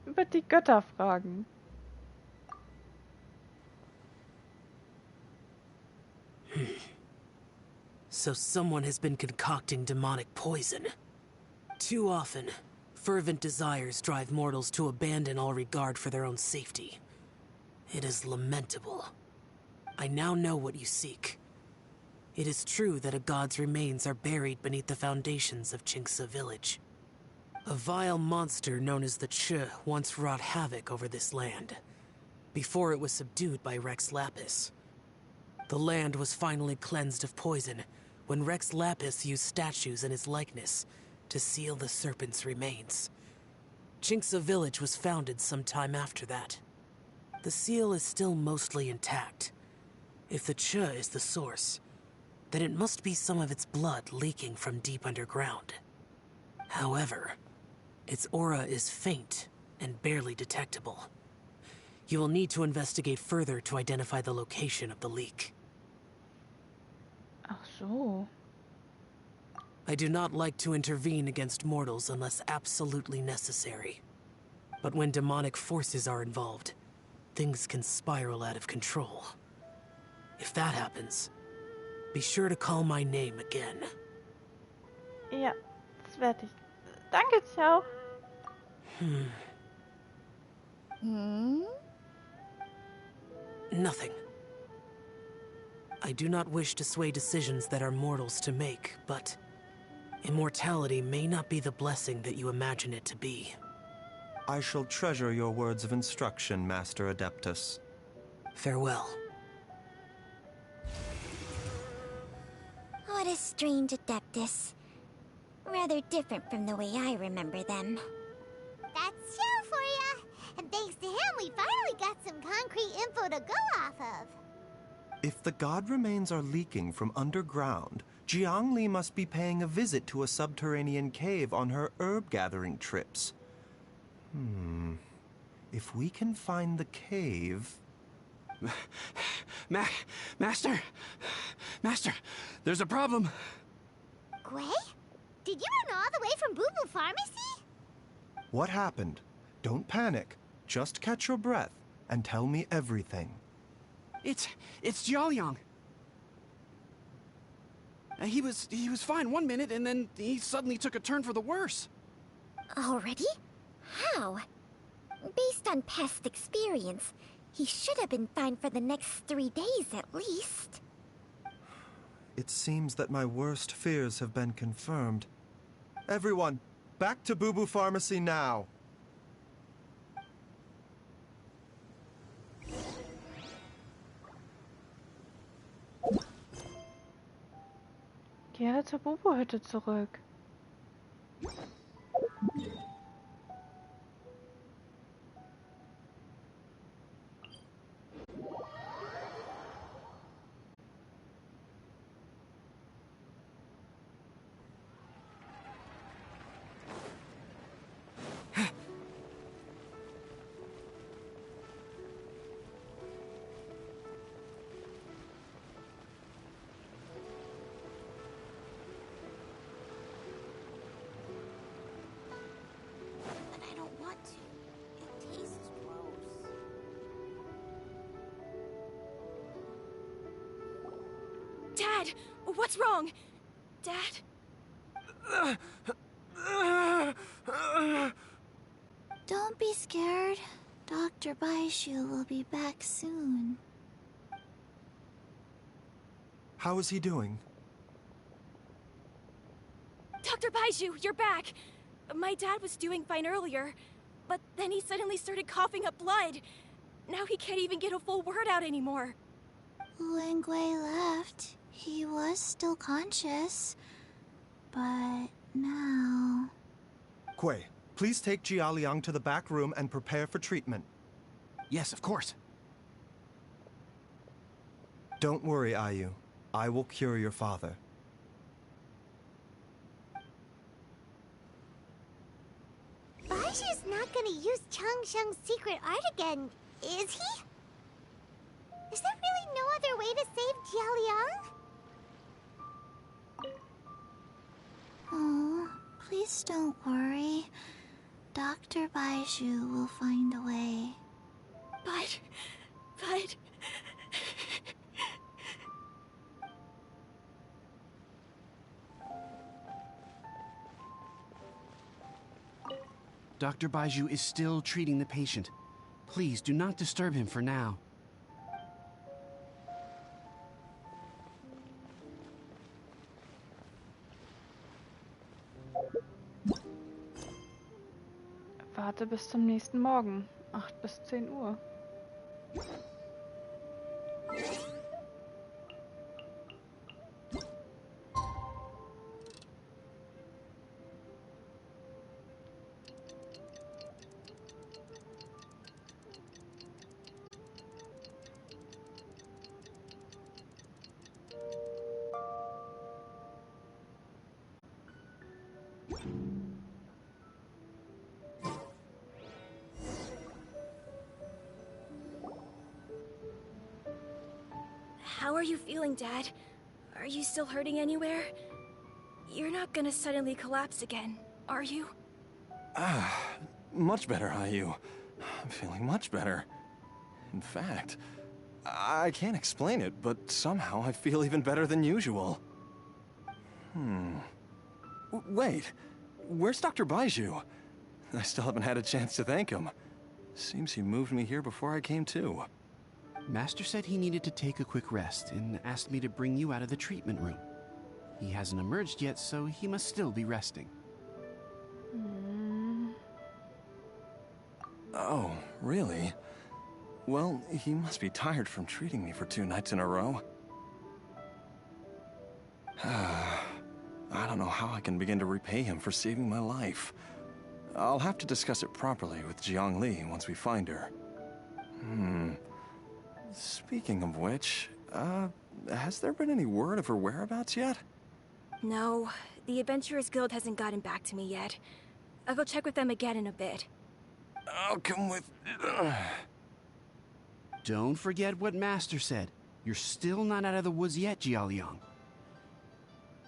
Speaker 1: über die Götter fragen.
Speaker 8: So someone has been concocting demonic poison. Too often, fervent desires drive mortals to abandon all regard for their own safety. It is lamentable. I now know what you seek. It is true that a god's remains are buried beneath the foundations of Qingce village. A vile monster known as the Che once wrought havoc over this land, before it was subdued by Rex Lapis. The land was finally cleansed of poison when Rex Lapis used statues in his likeness to seal the serpent's remains. Qingce village was founded some time after that. The seal is still mostly intact. If the Che is the source, then it must be some of its blood leaking from deep underground. However, its aura is faint and barely detectable. You will need to investigate further to identify the location of the leak.
Speaker 1: Ach so.
Speaker 8: I do not like to intervene against mortals unless absolutely necessary. But when demonic forces are involved, things can spiral out of control. If that happens, be sure to call my name again.
Speaker 1: Ja, das werde ich. Danke, ciao.
Speaker 8: Nothing. I do not wish to sway decisions that are mortals to make, but immortality may not be the blessing that you imagine it to be.
Speaker 5: I shall treasure your words of instruction, Master Adeptus.
Speaker 8: Farewell.
Speaker 3: What a strange Adeptus. Rather different from the way I remember them.
Speaker 10: That's Xiao for ya! And thanks to him, we finally got some concrete info to go off of.
Speaker 5: If the god remains are leaking from underground, Jiangli must be paying a visit to a subterranean cave on her herb-gathering trips. If we can find the cave...
Speaker 2: Master! Master, there's a problem.
Speaker 10: Gui? Did you run all the way from Boo Boo Pharmacy?
Speaker 5: What happened? Don't panic. Just catch your breath and tell me everything.
Speaker 2: It's Jiaoliang. He was fine one minute, and then he suddenly took a turn for the worse.
Speaker 3: Already? How? Based on past experience, he should have been fine for the next 3 days at least.
Speaker 5: It seems that my worst fears have been confirmed. Everyone, back to Boo Boo Pharmacy now.
Speaker 1: Kehre zur Bobo-Hütte zurück.
Speaker 3: But I don't want to. It tastes gross.
Speaker 4: Dad! What's wrong? Dad?
Speaker 3: Don't be scared. Dr. Baizhus will be back soon.
Speaker 5: How is he doing?
Speaker 4: Dr. Baizhus, you're back! My dad was doing fine earlier, but then he suddenly started coughing up blood. Now he can't even get a full word out anymore.
Speaker 3: When Gui left, he was still conscious. But now...
Speaker 5: Gui, please take Jiaoliang to the back room and prepare for treatment.
Speaker 2: Yes, of course.
Speaker 5: Don't worry, Ayu. I will cure your father.
Speaker 10: Baizhu's not gonna use Changsheng's secret art again, is he? Is there really no other way to save Jiaoliang?
Speaker 3: Oh, please don't worry. Dr. Baizhus will find a way.
Speaker 4: But...
Speaker 2: Dr. Baizhus is still treating the patient. Please do not disturb him for now.
Speaker 1: Warte bis zum nächsten Morgen. 8 bis 10 Uhr.
Speaker 4: How are you feeling, Dad? Are you still hurting anywhere? You're not gonna suddenly collapse again, are you?
Speaker 9: Much better, Ayu. I'm feeling much better. In fact, I can't explain it, but somehow I feel even better than usual. Wait, where's Dr. Baizhus? I still haven't had a chance to thank him. Seems he moved me here before I came to.
Speaker 2: Master said he needed to take a quick rest and asked me to bring you out of the treatment room. He hasn't emerged yet, so he must still be resting.
Speaker 9: Oh, really? Well, he must be tired from treating me for 2 nights in a row. I don't know how I can begin to repay him for saving my life. I'll have to discuss it properly with Jiangli once we find her. Speaking of which, has there been any word of her whereabouts yet?
Speaker 4: No, the Adventurers Guild hasn't gotten back to me yet. I'll go check with them again in a bit.
Speaker 9: I'll come with...
Speaker 2: Don't forget what Master said. You're still not out of the woods yet, Jialiang.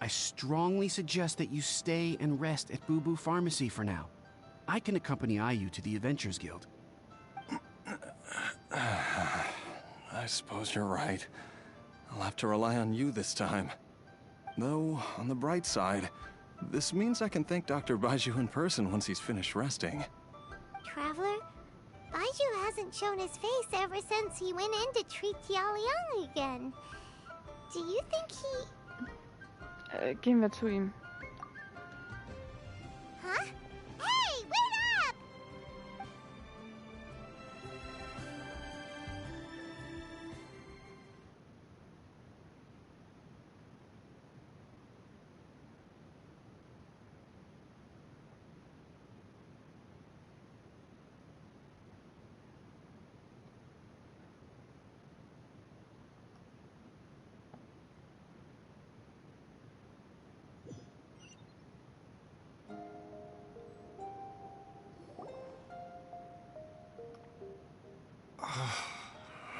Speaker 2: I strongly suggest that you stay and rest at Boo Boo Pharmacy for now. I can accompany Ayu to the Adventurers Guild.
Speaker 9: I suppose you're right. I'll have to rely on you this time. Though, on the bright side, this means I can thank Dr. Baizhus in person once he's finished resting.
Speaker 3: Traveler, Baizhus hasn't shown his face ever since he went in to treat Jialiang again. Do you think he...
Speaker 1: Gehen wir zu ihm.
Speaker 3: Huh? Hey, wait up!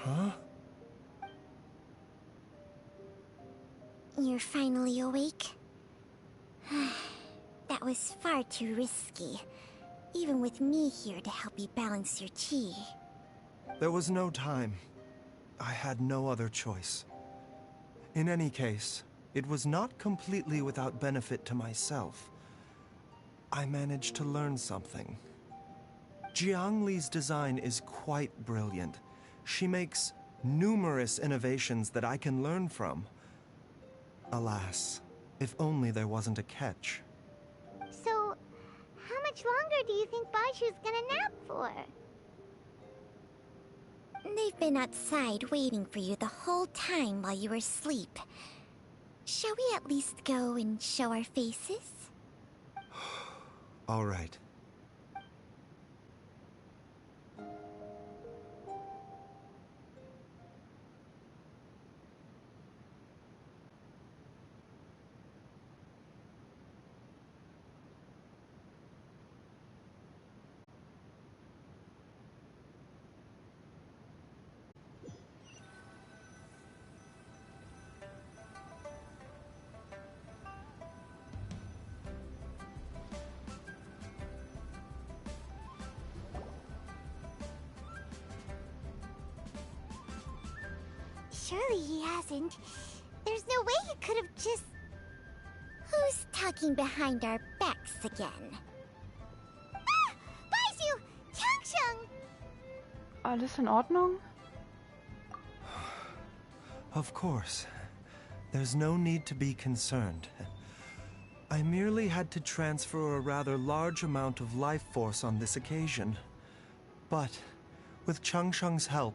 Speaker 5: Huh?
Speaker 3: You're finally awake? That was far too risky. Even with me here to help you balance your chi.
Speaker 5: There was no time. I had no other choice. In any case, it was not completely without benefit to myself. I managed to learn something. Jiangli's design is quite brilliant. She makes numerous innovations that I can learn from. Alas, if only there wasn't a catch.
Speaker 3: So, how much longer do you think Baizhus gonna nap for? They've been outside waiting for you the whole time while you were asleep. Shall we at least go and show our faces?
Speaker 5: All right.
Speaker 3: Surely he hasn't. There's no way he could have just... Who's talking behind our backs again? Ah! Baizhus! Changsheng!
Speaker 1: Alles in Ordnung?
Speaker 5: Of course. There's no need to be concerned. I merely had to transfer a rather large amount of life force on this occasion. But, with Changsheng's help,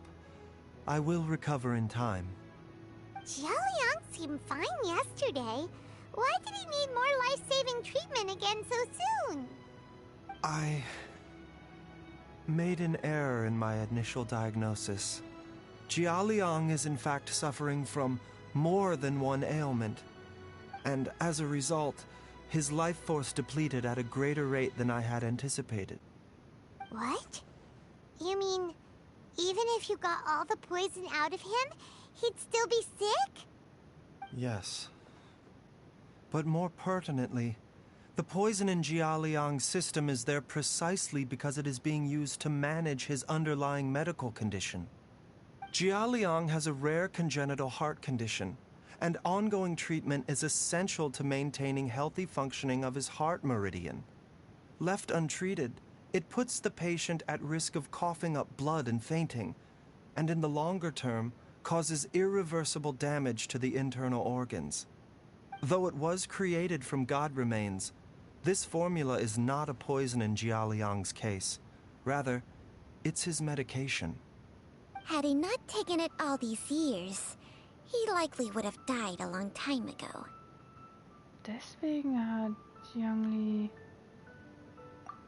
Speaker 5: I will recover in time.
Speaker 3: Jialiang seemed fine yesterday. Why did he need more life-saving treatment again so soon?
Speaker 5: I made an error in my initial diagnosis. Jialiang is in fact suffering from more than one ailment. And as a result, his life force depleted at a greater rate than I had anticipated.
Speaker 3: What? You mean Even if you got all the poison out of him, he'd still be sick?
Speaker 5: Yes. But more pertinently, the poison in Jialiang's system is there precisely because it is being used to manage his underlying medical condition. Jialiang has a rare congenital heart condition, and ongoing treatment is essential to maintaining healthy functioning of his heart meridian. Left untreated, it puts the patient at risk of coughing up blood and fainting, and in the longer term, causes irreversible damage to the internal organs. Though it was created from god remains, this formula is not a poison in Jialiang's case. Rather, it's his medication.
Speaker 3: Had he not taken it all these years, he likely would have died a long time ago.
Speaker 1: Deswegen hat Jiangli...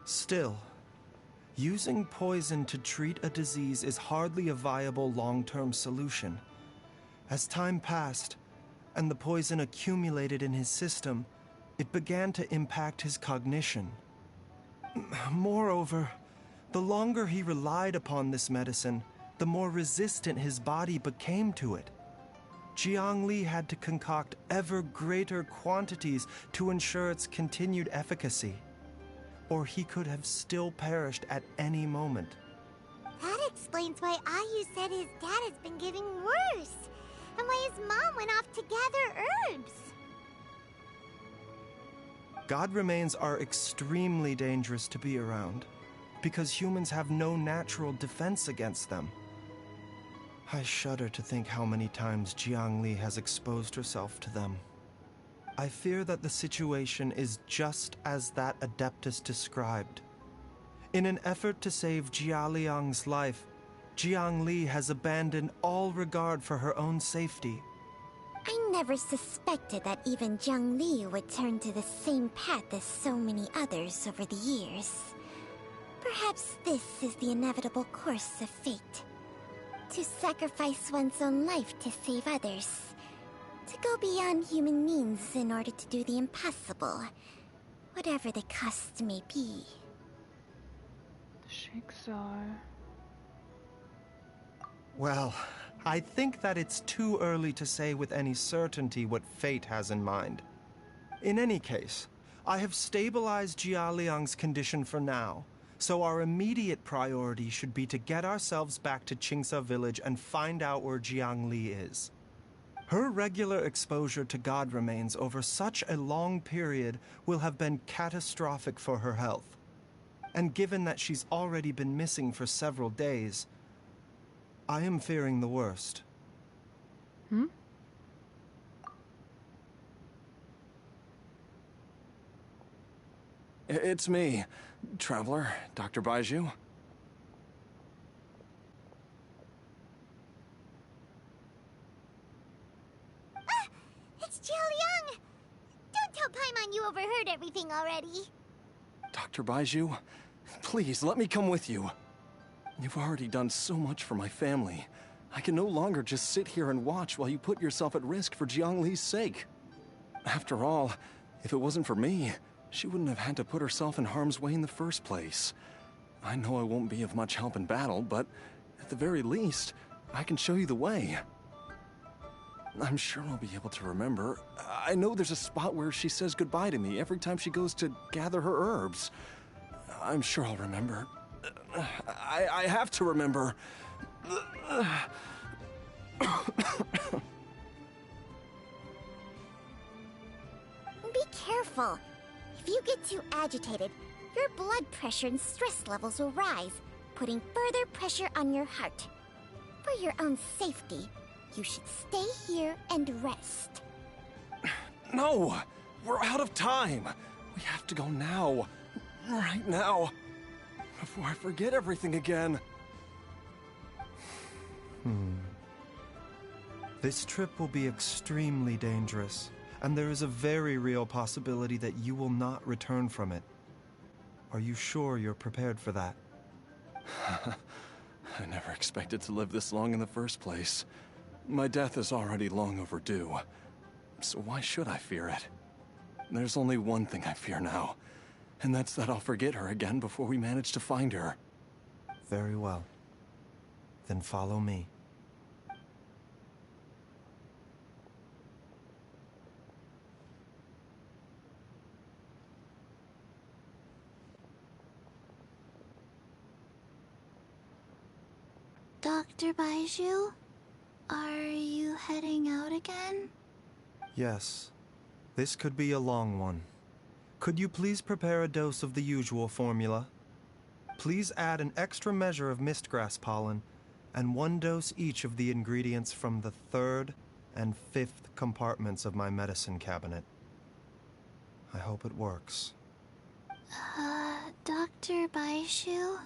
Speaker 5: Still, using poison to treat a disease is hardly a viable long-term solution. As time passed, and the poison accumulated in his system, it began to impact his cognition. Moreover, the longer he relied upon this medicine, the more resistant his body became to it. Jiangli had to concoct ever greater quantities to ensure its continued efficacy, or he could have still perished at any moment.
Speaker 3: That explains why Ayu said his dad has been getting worse, and why his mom went off to gather herbs.
Speaker 5: God remains are extremely dangerous to be around, because humans have no natural defense against them. I shudder to think how many times Jiangli has exposed herself to them. I fear that the situation is just as that Adeptus described. In an effort to save Jialiang's life, Jiangli has abandoned all regard for her own safety.
Speaker 3: I never suspected that even Jiangli would turn to the same path as so many others over the years. Perhaps this is the inevitable course of fate. To sacrifice one's own life to save others. To go beyond human means in order to do the impossible, whatever the cost may be.
Speaker 1: Schicksal.
Speaker 5: Well, I think that it's too early to say with any certainty what fate has in mind. In any case, I have stabilized Jialiang's condition for now, so our immediate priority should be to get ourselves back to Qingsa village and find out where Jiangli is. Her regular exposure to god remains over such a long period will have been catastrophic for her health. And given that she's already been missing for several days, I am fearing the worst.
Speaker 9: It's me, Traveler, Dr. Baizhus.
Speaker 3: It's Jialiang! Don't tell Paimon you overheard everything already.
Speaker 9: Dr. Baizhus, please let me come with you. You've already done so much for my family. I can no longer just sit here and watch while you put yourself at risk for Jiangli's sake. After all, if it wasn't for me, she wouldn't have had to put herself in harm's way in the first place. I know I won't be of much help in battle, but at the very least, I can show you the way. I'm sure I'll be able to remember. I know there's a spot where she says goodbye to me every time she goes to gather her herbs. I'm sure I'll remember. I have to remember.
Speaker 3: Be careful. If you get too agitated, your blood pressure and stress levels will rise, putting further pressure on your heart. For your own safety, you should stay here and rest.
Speaker 9: No! We're out of time! We have to go now. Right now. Before I forget everything again.
Speaker 5: This trip will be extremely dangerous, and there is a very real possibility that you will not return from it. Are you sure you're prepared for that?
Speaker 9: I never expected to live this long in the first place. My death is already long overdue. So why should I fear it? There's only one thing I fear now, and that's that I'll forget her again before we manage to find her.
Speaker 5: Very well. Then follow me.
Speaker 3: Dr. Baizhus, are you heading out again?
Speaker 5: Yes. This could be a long one. Could you please prepare a dose of the usual formula? Please add an extra measure of mistgrass pollen and 1 dose each of the ingredients from the 3rd and 5th compartments of my medicine cabinet. I hope it works.
Speaker 3: Dr. Baizhus,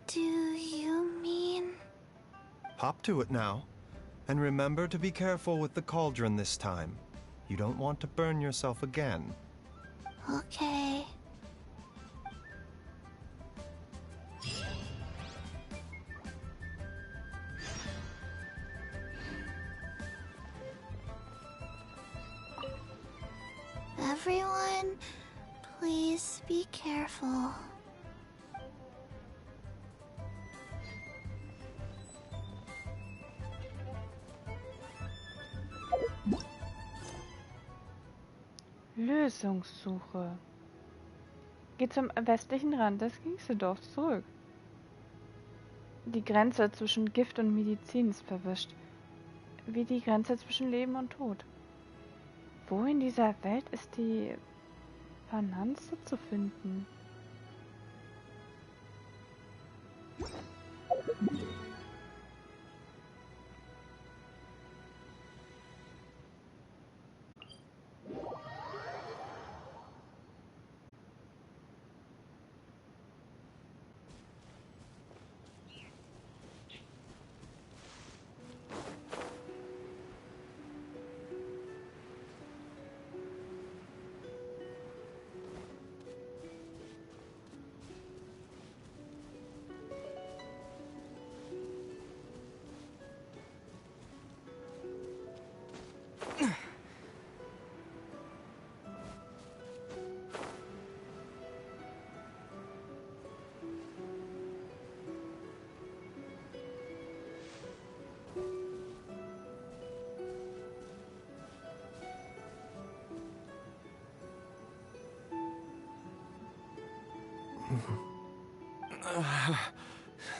Speaker 3: do you mean...
Speaker 5: Hop to it now. And remember to be careful with the cauldron this time. You don't want to burn yourself again.
Speaker 3: Okay. Everyone, please be careful.
Speaker 1: Lösungssuche. Geh zum westlichen Rand des Gießedorfs zurück. Die Grenze zwischen Gift und Medizin ist verwischt, wie die Grenze zwischen Leben und Tod. Wo in dieser Welt ist die Bananze zu finden?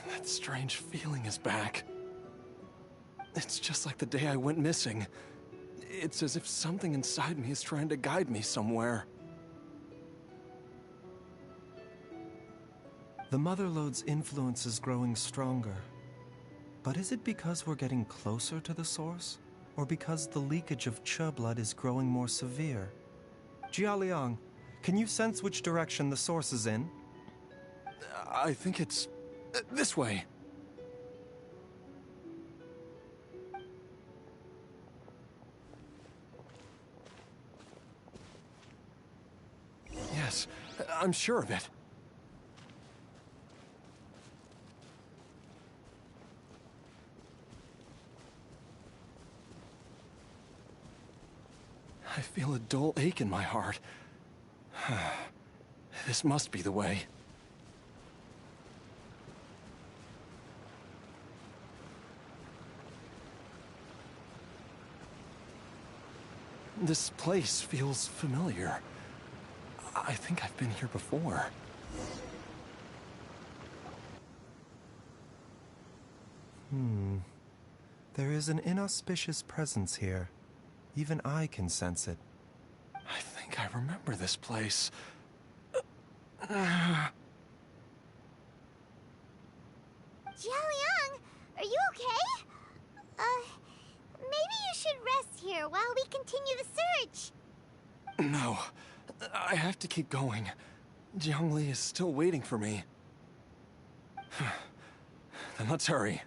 Speaker 9: That strange feeling is back. It's just like the day I went missing. It's as if something inside me is trying to guide me somewhere.
Speaker 5: The Motherlode's influence is growing stronger. But is it because we're getting closer to the source? Or because the leakage of Che blood is growing more severe? Jialiang, can you sense which direction the source is in?
Speaker 9: I think it's this way. Yes, I'm sure of it. I feel a dull ache in my heart. This must be the way. This place feels familiar. I think I've been here before.
Speaker 5: There is an inauspicious presence here. Even I can sense it.
Speaker 9: I think I remember this place.
Speaker 3: Jialiang, are you okay? Maybe you should rest here while we continue the search.
Speaker 9: No, I have to keep going. Jiangli is still waiting for me. Then let's hurry.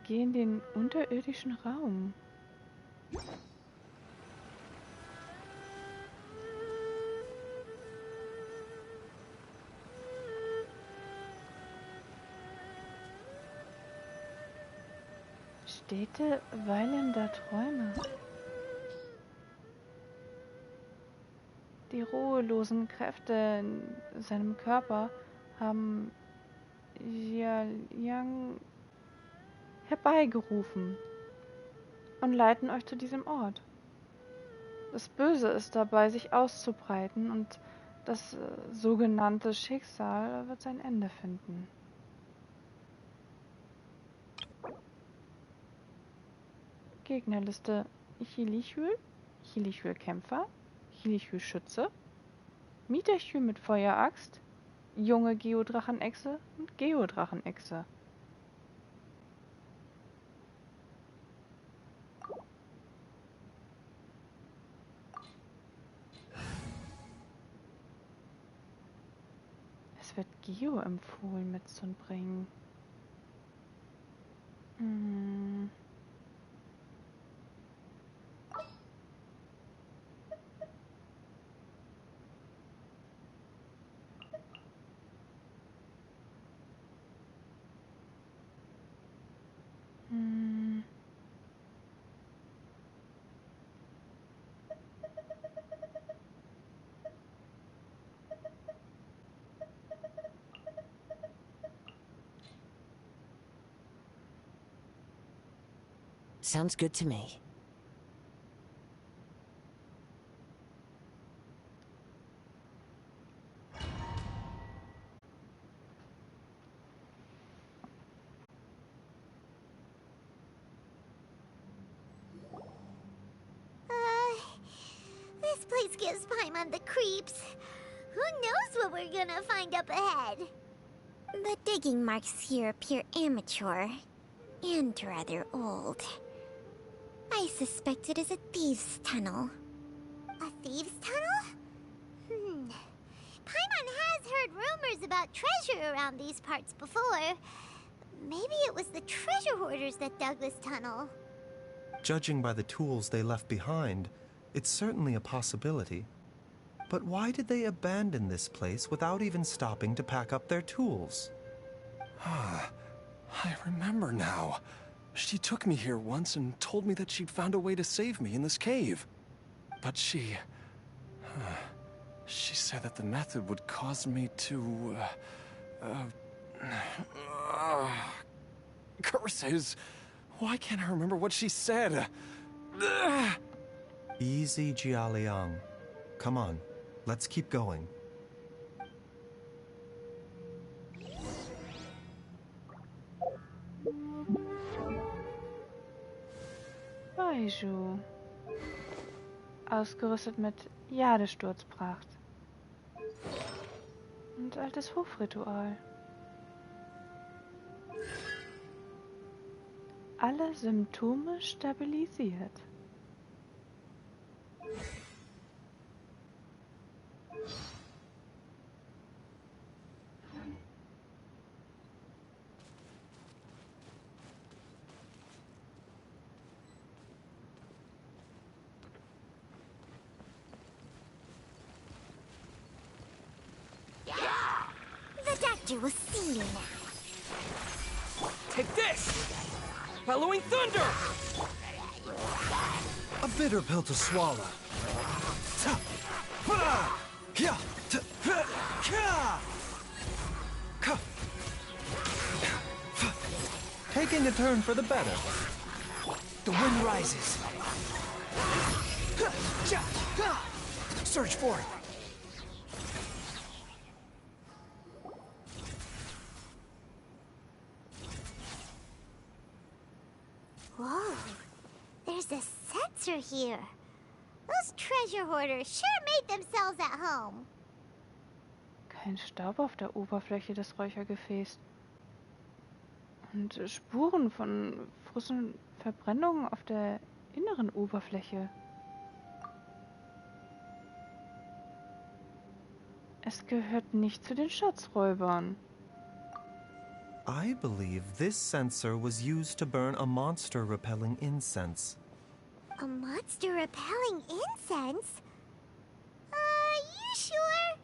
Speaker 1: Geh in den unterirdischen Raum. Städte weilender Träume. Die ruhelosen Kräfte in seinem Körper haben Jialiang herbeigerufen und leiten euch zu diesem Ort. Das Böse ist dabei, sich auszubreiten, und das sogenannte Schicksal wird sein Ende finden. Gegnerliste: Chilichül Kämpfer, Chilichül Schütze, Mieterchül mit Feueraxt, junge Geodrachenechse und Geodrachenechse. Es wird Geo empfohlen mitzubringen.
Speaker 11: Sounds good to me.
Speaker 3: This place gives Paimon the creeps. Who knows what we're gonna find up ahead? The digging marks here appear amateur and rather old. I suspect it is a thieves' tunnel. A thieves' tunnel? Paimon has heard rumors about treasure around these parts before. Maybe it was the treasure hoarders that dug this tunnel.
Speaker 5: Judging by the tools they left behind, it's certainly a possibility. But why did they abandon this place without even stopping to pack up their tools?
Speaker 9: I remember now. She took me here once and told me that she'd found a way to save me in this cave. But she said that the method would cause me to, curses. Why can't I remember what she said?
Speaker 5: Easy, Jialiang. Come on, let's keep going.
Speaker 1: Baizhus. Ausgerüstet mit Jadesturzpracht. Und altes Hofritual. Alle Symptome stabilisiert.
Speaker 3: The doctor will see you now.
Speaker 7: Take this! Bellowing thunder!
Speaker 5: A bitter pill to swallow. Taking a turn for the better.
Speaker 12: The wind rises. Search for it.
Speaker 3: Whoa, there's a sensor here. Those treasure hoarders sure made themselves at home.
Speaker 1: Kein Staub auf der Oberfläche des Räuchergefäßs. Und Spuren von frischen Verbrennungen auf der inneren Oberfläche. Es gehört nicht zu den Schatzräubern.
Speaker 5: I believe this sensor was used to burn a monster-repelling incense.
Speaker 3: A monster repelling incense? You sure?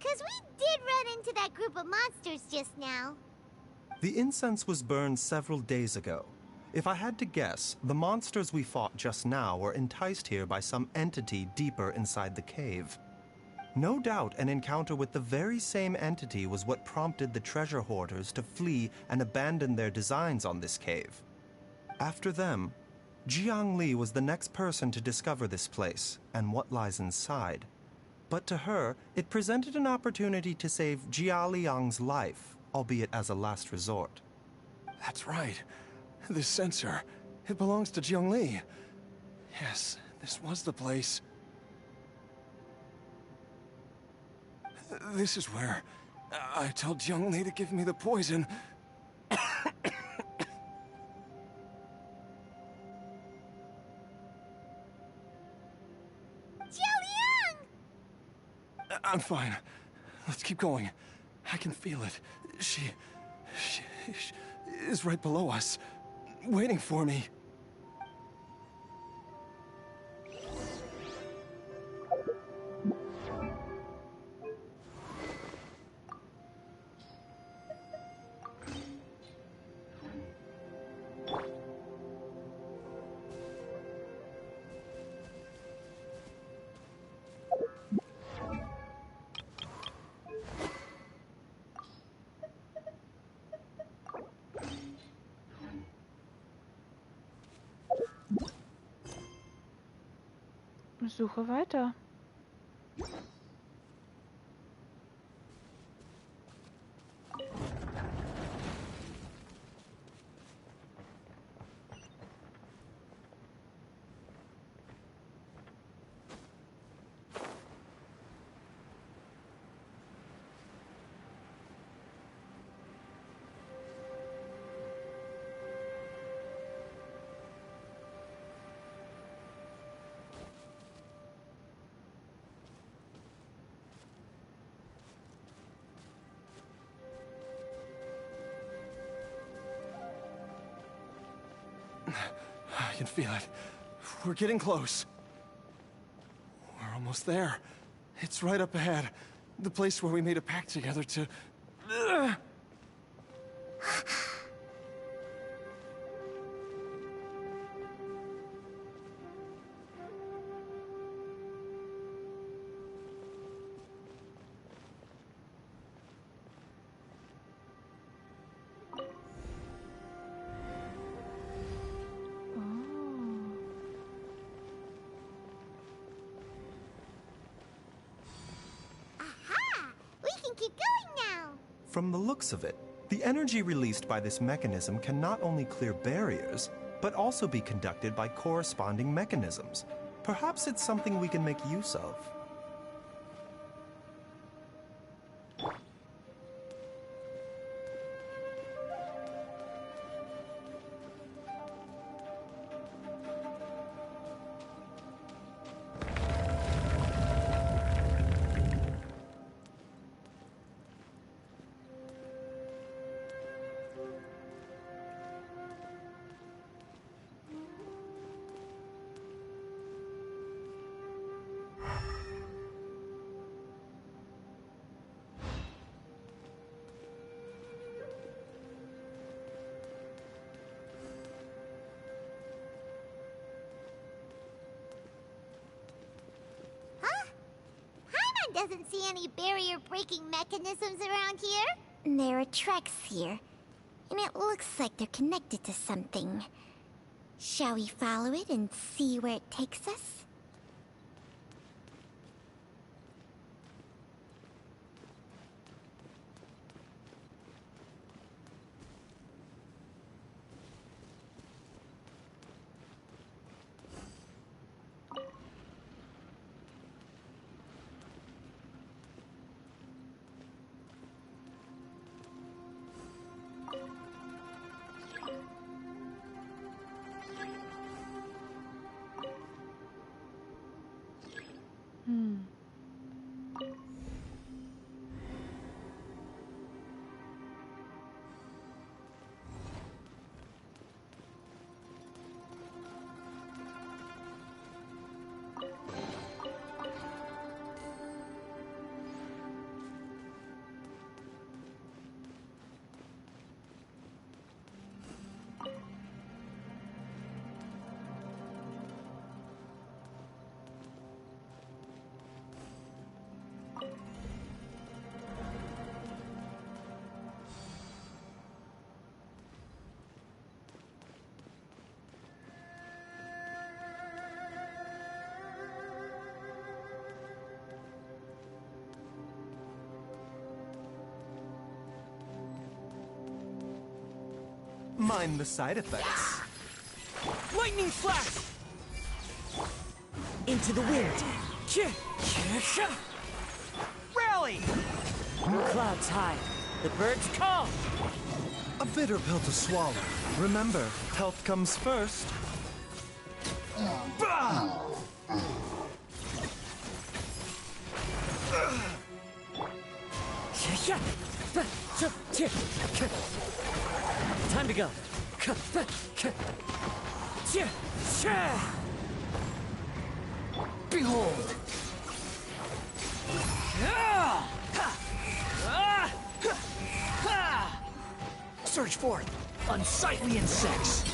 Speaker 3: 'Cause we did run into that group of monsters just now.
Speaker 5: The incense was burned several days ago, If I had to guess, the monsters we fought just now were enticed here by some entity deeper inside the cave. No doubt an encounter with the very same entity was what prompted the treasure hoarders to flee and abandon their designs on this cave. After them, Jiang Li was the next person to discover this place and what lies inside. But to her, it presented an opportunity to save Jia Liang's life, albeit as a last resort.
Speaker 9: That's right. This sensor, it belongs to Jiang Li. Yes, this was the place. This is where I told Jiang Li to give me the poison. I'm fine. Let's keep going. I can feel it. She is right below us, waiting for me.
Speaker 1: Suche weiter.
Speaker 9: I can feel it. We're getting close. We're almost there. It's right up ahead. The place where we made a pact together to...
Speaker 5: From the looks of it, the energy released by this mechanism can not only clear barriers, but also be conducted by corresponding mechanisms. Perhaps it's something we can make use of.
Speaker 3: Doesn't see any barrier-breaking mechanisms around here. There are tracks here, and it looks like they're connected to something. Shall we follow it and see where it takes us?
Speaker 5: Mind the side effects.
Speaker 12: Lightning flash! Into the wind. Rally! Clouds high. The birds call.
Speaker 5: A bitter pill to swallow. Remember, health comes first.
Speaker 12: Time to go. Behold! Search forth unsightly insects.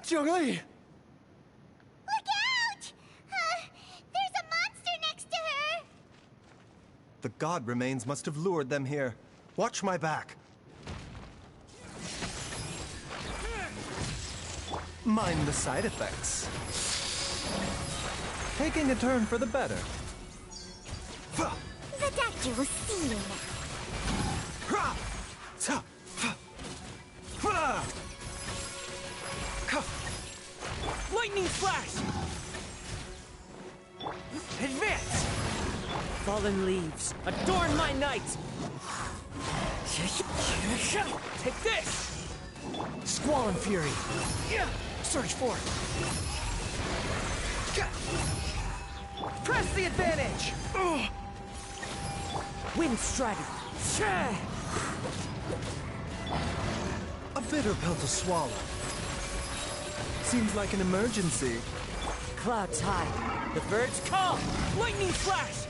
Speaker 9: Zhongli!
Speaker 3: Look out! There's a monster next to her!
Speaker 5: The god remains must have lured them here. Watch my back. Mind the side effects. Taking a turn for the better.
Speaker 3: The doctor will see you now.
Speaker 12: Lightning flash! Advance! Fallen leaves, adorn my night! Take this! Squall and fury! Search forth! Press the advantage! Wind strategy!
Speaker 5: A bitter pill to swallow. Seems like an emergency.
Speaker 12: Clouds high. The birds call! Lightning flash!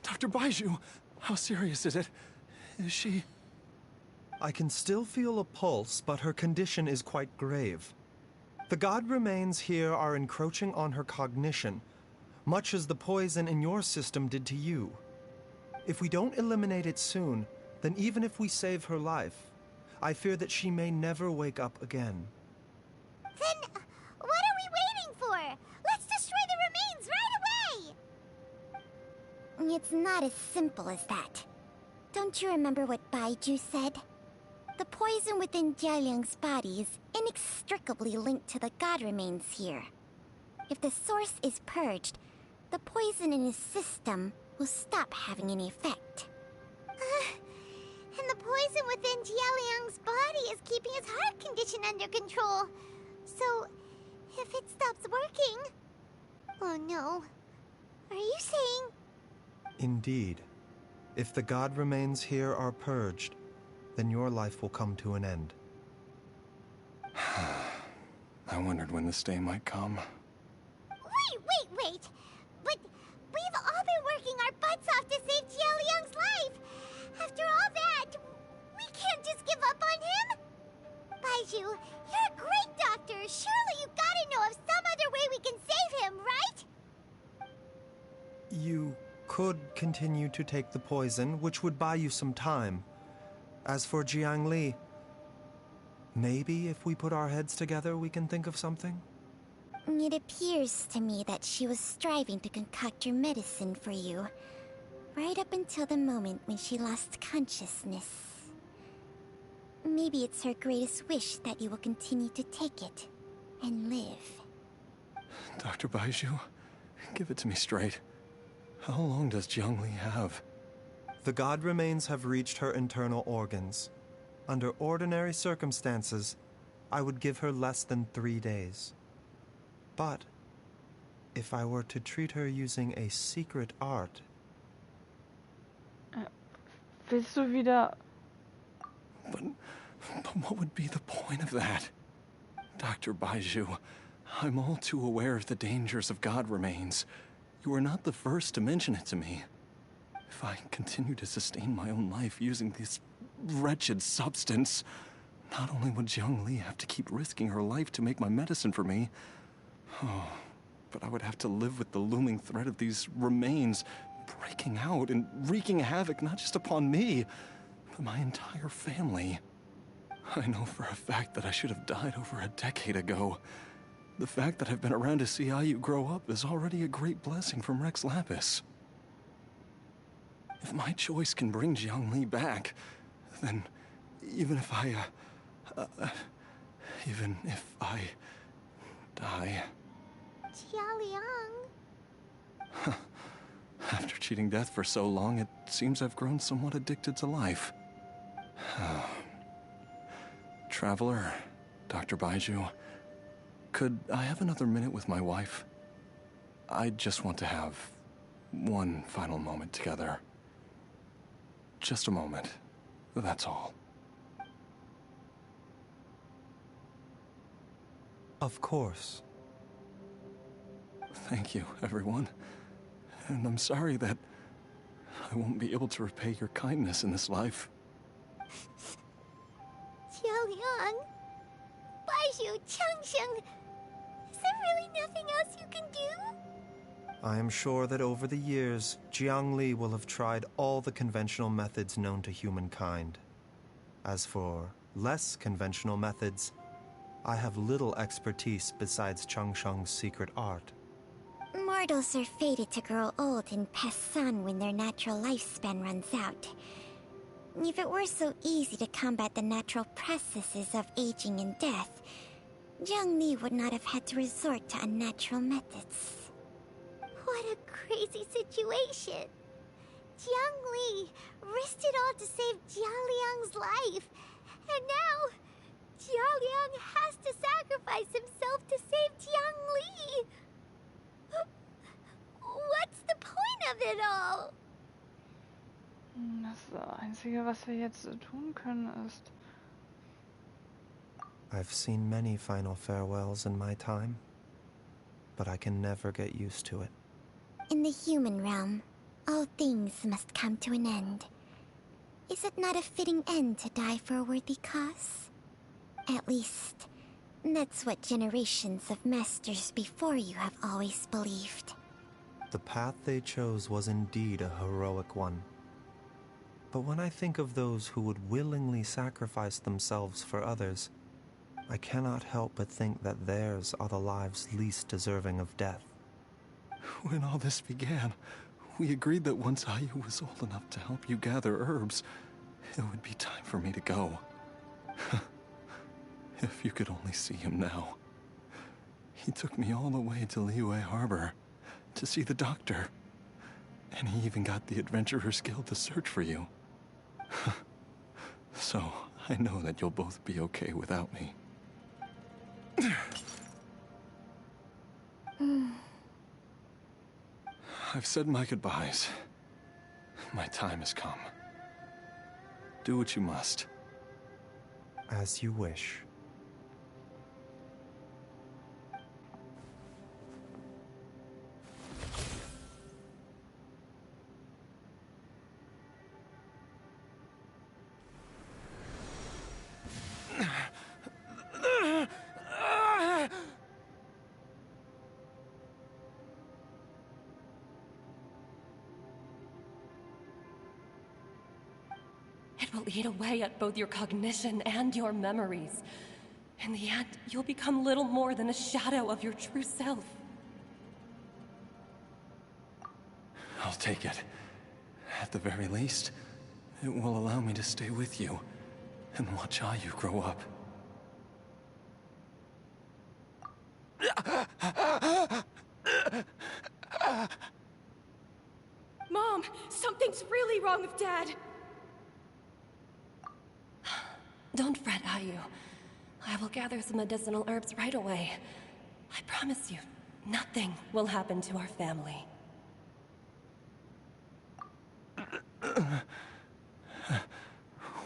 Speaker 9: Dr. Baizhus, how serious is it? Is she...
Speaker 5: I can still feel a pulse, but her condition is quite grave. The god remains here are encroaching on her cognition, much as the poison in your system did to you. If we don't eliminate it soon, then even if we save her life, I fear that she may never wake up again.
Speaker 3: Then, what are we waiting for? Let's destroy the remains right away! It's not as simple as that. Don't you remember what Baizhus said? The poison within Jialiang's body is inextricably linked to the god remains here. If the source is purged, the poison in his system will stop having any effect. And the poison within Jialiang's body is keeping his heart condition under control. So, if it stops working? Oh no. Are you saying...
Speaker 5: Indeed. If the god remains here are purged, then your life will come to an end.
Speaker 9: I wondered when this day might come.
Speaker 3: Wait! But we've all been working our butts off to save Jialiang's life! After all that, we can't just give up on him! Baizhu, you're a great doctor! Surely you gotta know of some other way we can save him, right?
Speaker 5: You could continue to take the poison, which would buy you some time. As for Jiangli, maybe if we put our heads together, we can think of something?
Speaker 3: It appears to me that she was striving to concoct your medicine for you, right up until the moment when she lost consciousness. Maybe it's her greatest wish that you will continue to take it and live.
Speaker 9: Dr. Baizhu, give it to me straight. How long does Jiangli have?
Speaker 5: The god remains have reached her internal organs. Under ordinary circumstances, I would give her less than 3 days. But if I were to treat her using a secret art...
Speaker 1: Willst du wieder...
Speaker 9: But what would be the point of that? Dr. Baizhu, I'm all too aware of the dangers of god remains. You are not the first to mention it to me. If I continue to sustain my own life using this wretched substance, not only would Jiangli have to keep risking her life to make my medicine for me, but I would have to live with the looming threat of these remains breaking out and wreaking havoc not just upon me, but my entire family. I know for a fact that I should have died over a decade ago. The fact that I've been around to see how you grow up is already a great blessing from Rex Lapis. If my choice can bring Jiangli back, then even if I die...
Speaker 3: Jialiang...
Speaker 9: After cheating death for so long, it seems I've grown somewhat addicted to life. Traveler, Dr. Baizhu, could I have another minute with my wife? I just want to have one final moment together. Just a moment, that's all.
Speaker 5: Of course.
Speaker 9: Thank you, everyone. And I'm sorry that I won't be able to repay your kindness in this life.
Speaker 3: Jialiang... Baizhu, Changsheng... Is there really nothing else you can do?
Speaker 5: I am sure that over the years, Jiangli will have tried all the conventional methods known to humankind. As for less conventional methods, I have little expertise besides Changsheng's secret art.
Speaker 3: Mortals are fated to grow old and pass on when their natural lifespan runs out. If it were so easy to combat the natural processes of aging and death, Jiangli would not have had to resort to unnatural methods. What a crazy situation! Jiangli risked it all to save Jialiang's life, and now Jialiang has to sacrifice himself to save Jiangli! What's the point of it all?
Speaker 1: Das Einzige, was wir jetzt tun können, ist...
Speaker 5: I've seen many final farewells in my time, but I can never get used to it.
Speaker 3: In the human realm, all things must come to an end. Is it not a fitting end to die for a worthy cause? At least, that's what generations of masters before you have always believed.
Speaker 5: The path they chose was indeed a heroic one. But when I think of those who would willingly sacrifice themselves for others, I cannot help but think that theirs are the lives least deserving of death.
Speaker 9: When all this began, we agreed that once Ayu was old enough to help you gather herbs, it would be time for me to go. If you could only see him now. He took me all the way to Liyue Harbor to see the doctor. And he even got the Adventurers Guild to search for you. So, I know that you'll both be okay without me. I've said my goodbyes. My time has come. Do what you must.
Speaker 5: As you wish.
Speaker 11: It will eat away at both your cognition and your memories. In the end, you'll become little more than a shadow of your true self.
Speaker 9: I'll take it. At the very least, it will allow me to stay with you and watch how you grow up.
Speaker 11: Mom, something's really wrong with Dad. Don't fret, Ayu. I will gather some medicinal herbs right away. I promise you, nothing will happen to our family.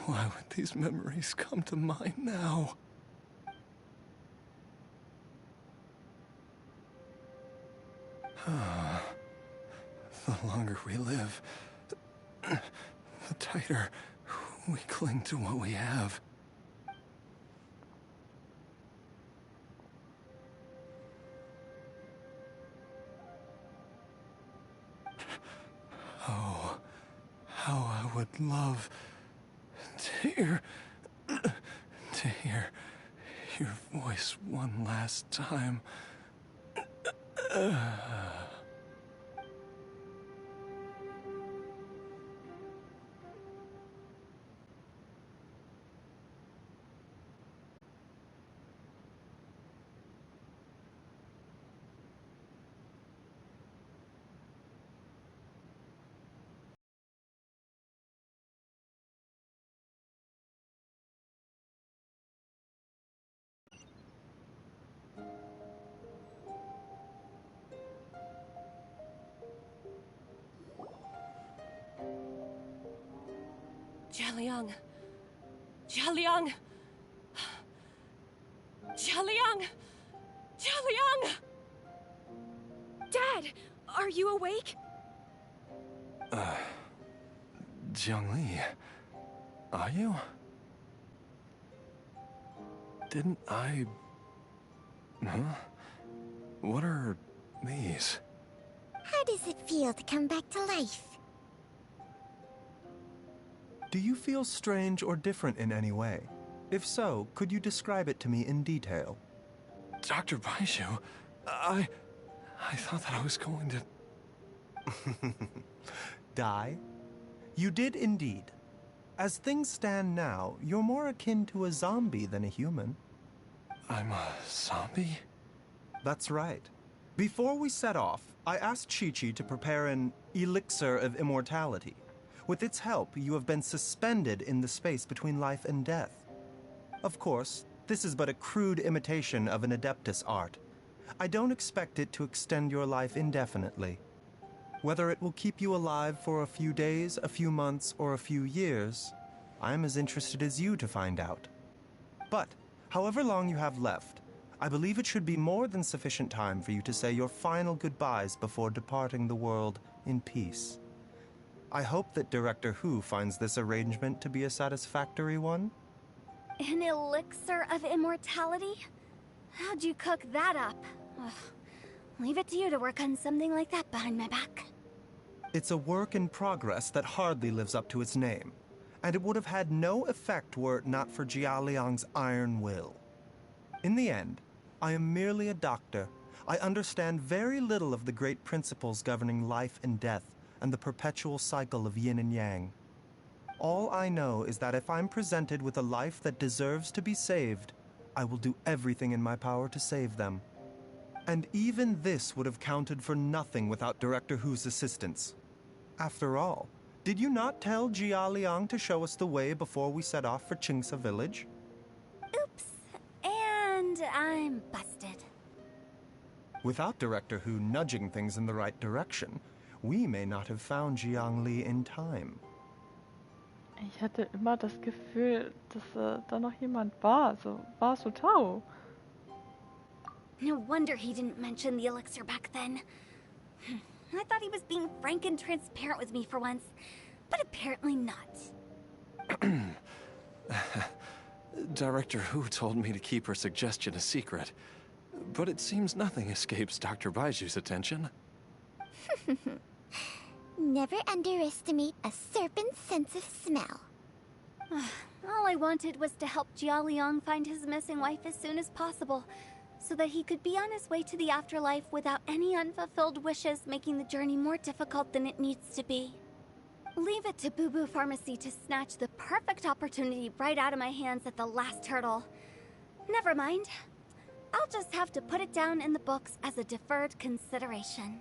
Speaker 9: Why would these memories come to mind now? The longer we live, the tighter we cling to what we have. Oh, how I would love to hear your voice one last time.
Speaker 11: Jialiang. Jialiang. Jialiang. Jialiang.
Speaker 4: Dad, are you awake?
Speaker 9: Jiangli, are you? Didn't I... Huh? What are these?
Speaker 3: How does it feel to come back to life?
Speaker 5: Do you feel strange or different in any way? If so, could you describe it to me in detail?
Speaker 9: Dr. Baizhus, I thought that I was going to...
Speaker 5: Die? You did indeed. As things stand now, you're more akin to a zombie than a human.
Speaker 9: I'm a zombie?
Speaker 5: That's right. Before we set off, I asked Chi-Chi to prepare an elixir of immortality. With its help, you have been suspended in the space between life and death. Of course, this is but a crude imitation of an Adeptus art. I don't expect it to extend your life indefinitely. Whether it will keep you alive for a few days, a few months, or a few years, I'm as interested as you to find out. But, however long you have left, I believe it should be more than sufficient time for you to say your final goodbyes before departing the world in peace. I hope that Director Hu finds this arrangement to be a satisfactory one.
Speaker 10: An elixir of immortality? How'd you cook that up? Ugh. Leave it to you to work on something like that behind my back.
Speaker 5: It's a work in progress that hardly lives up to its name, and it would have had no effect were it not for Jialiang's iron will. In the end, I am merely a doctor. I understand very little of the great principles governing life and death, and the perpetual cycle of yin and yang. All I know is that if I'm presented with a life that deserves to be saved, I will do everything in my power to save them. And even this would have counted for nothing without Director Hu's assistance. After all, did you not tell Jia Liang to show us the way before we set off for Qingce village?
Speaker 10: Oops. And I'm busted.
Speaker 5: Without Director Hu nudging things in the right direction, we may not have found Jiangli in time.
Speaker 1: Ich hatte immer das Gefühl, dass da noch jemand war. So war Su Tao.
Speaker 10: No wonder he didn't mention the elixir back then. I thought he was being frank and transparent with me for once, but apparently not.
Speaker 9: Director Hu told me to keep her suggestion a secret, but it seems nothing escapes Dr. Baizhus' attention.
Speaker 3: Never underestimate a serpent's sense of smell.
Speaker 10: All I wanted was to help Jialiang find his missing wife as soon as possible, so that he could be on his way to the afterlife without any unfulfilled wishes making the journey more difficult than it needs to be. Leave it to Boo Boo Pharmacy to snatch the perfect opportunity right out of my hands at the last hurdle. Never mind. I'll just have to put it down in the books as a deferred consideration.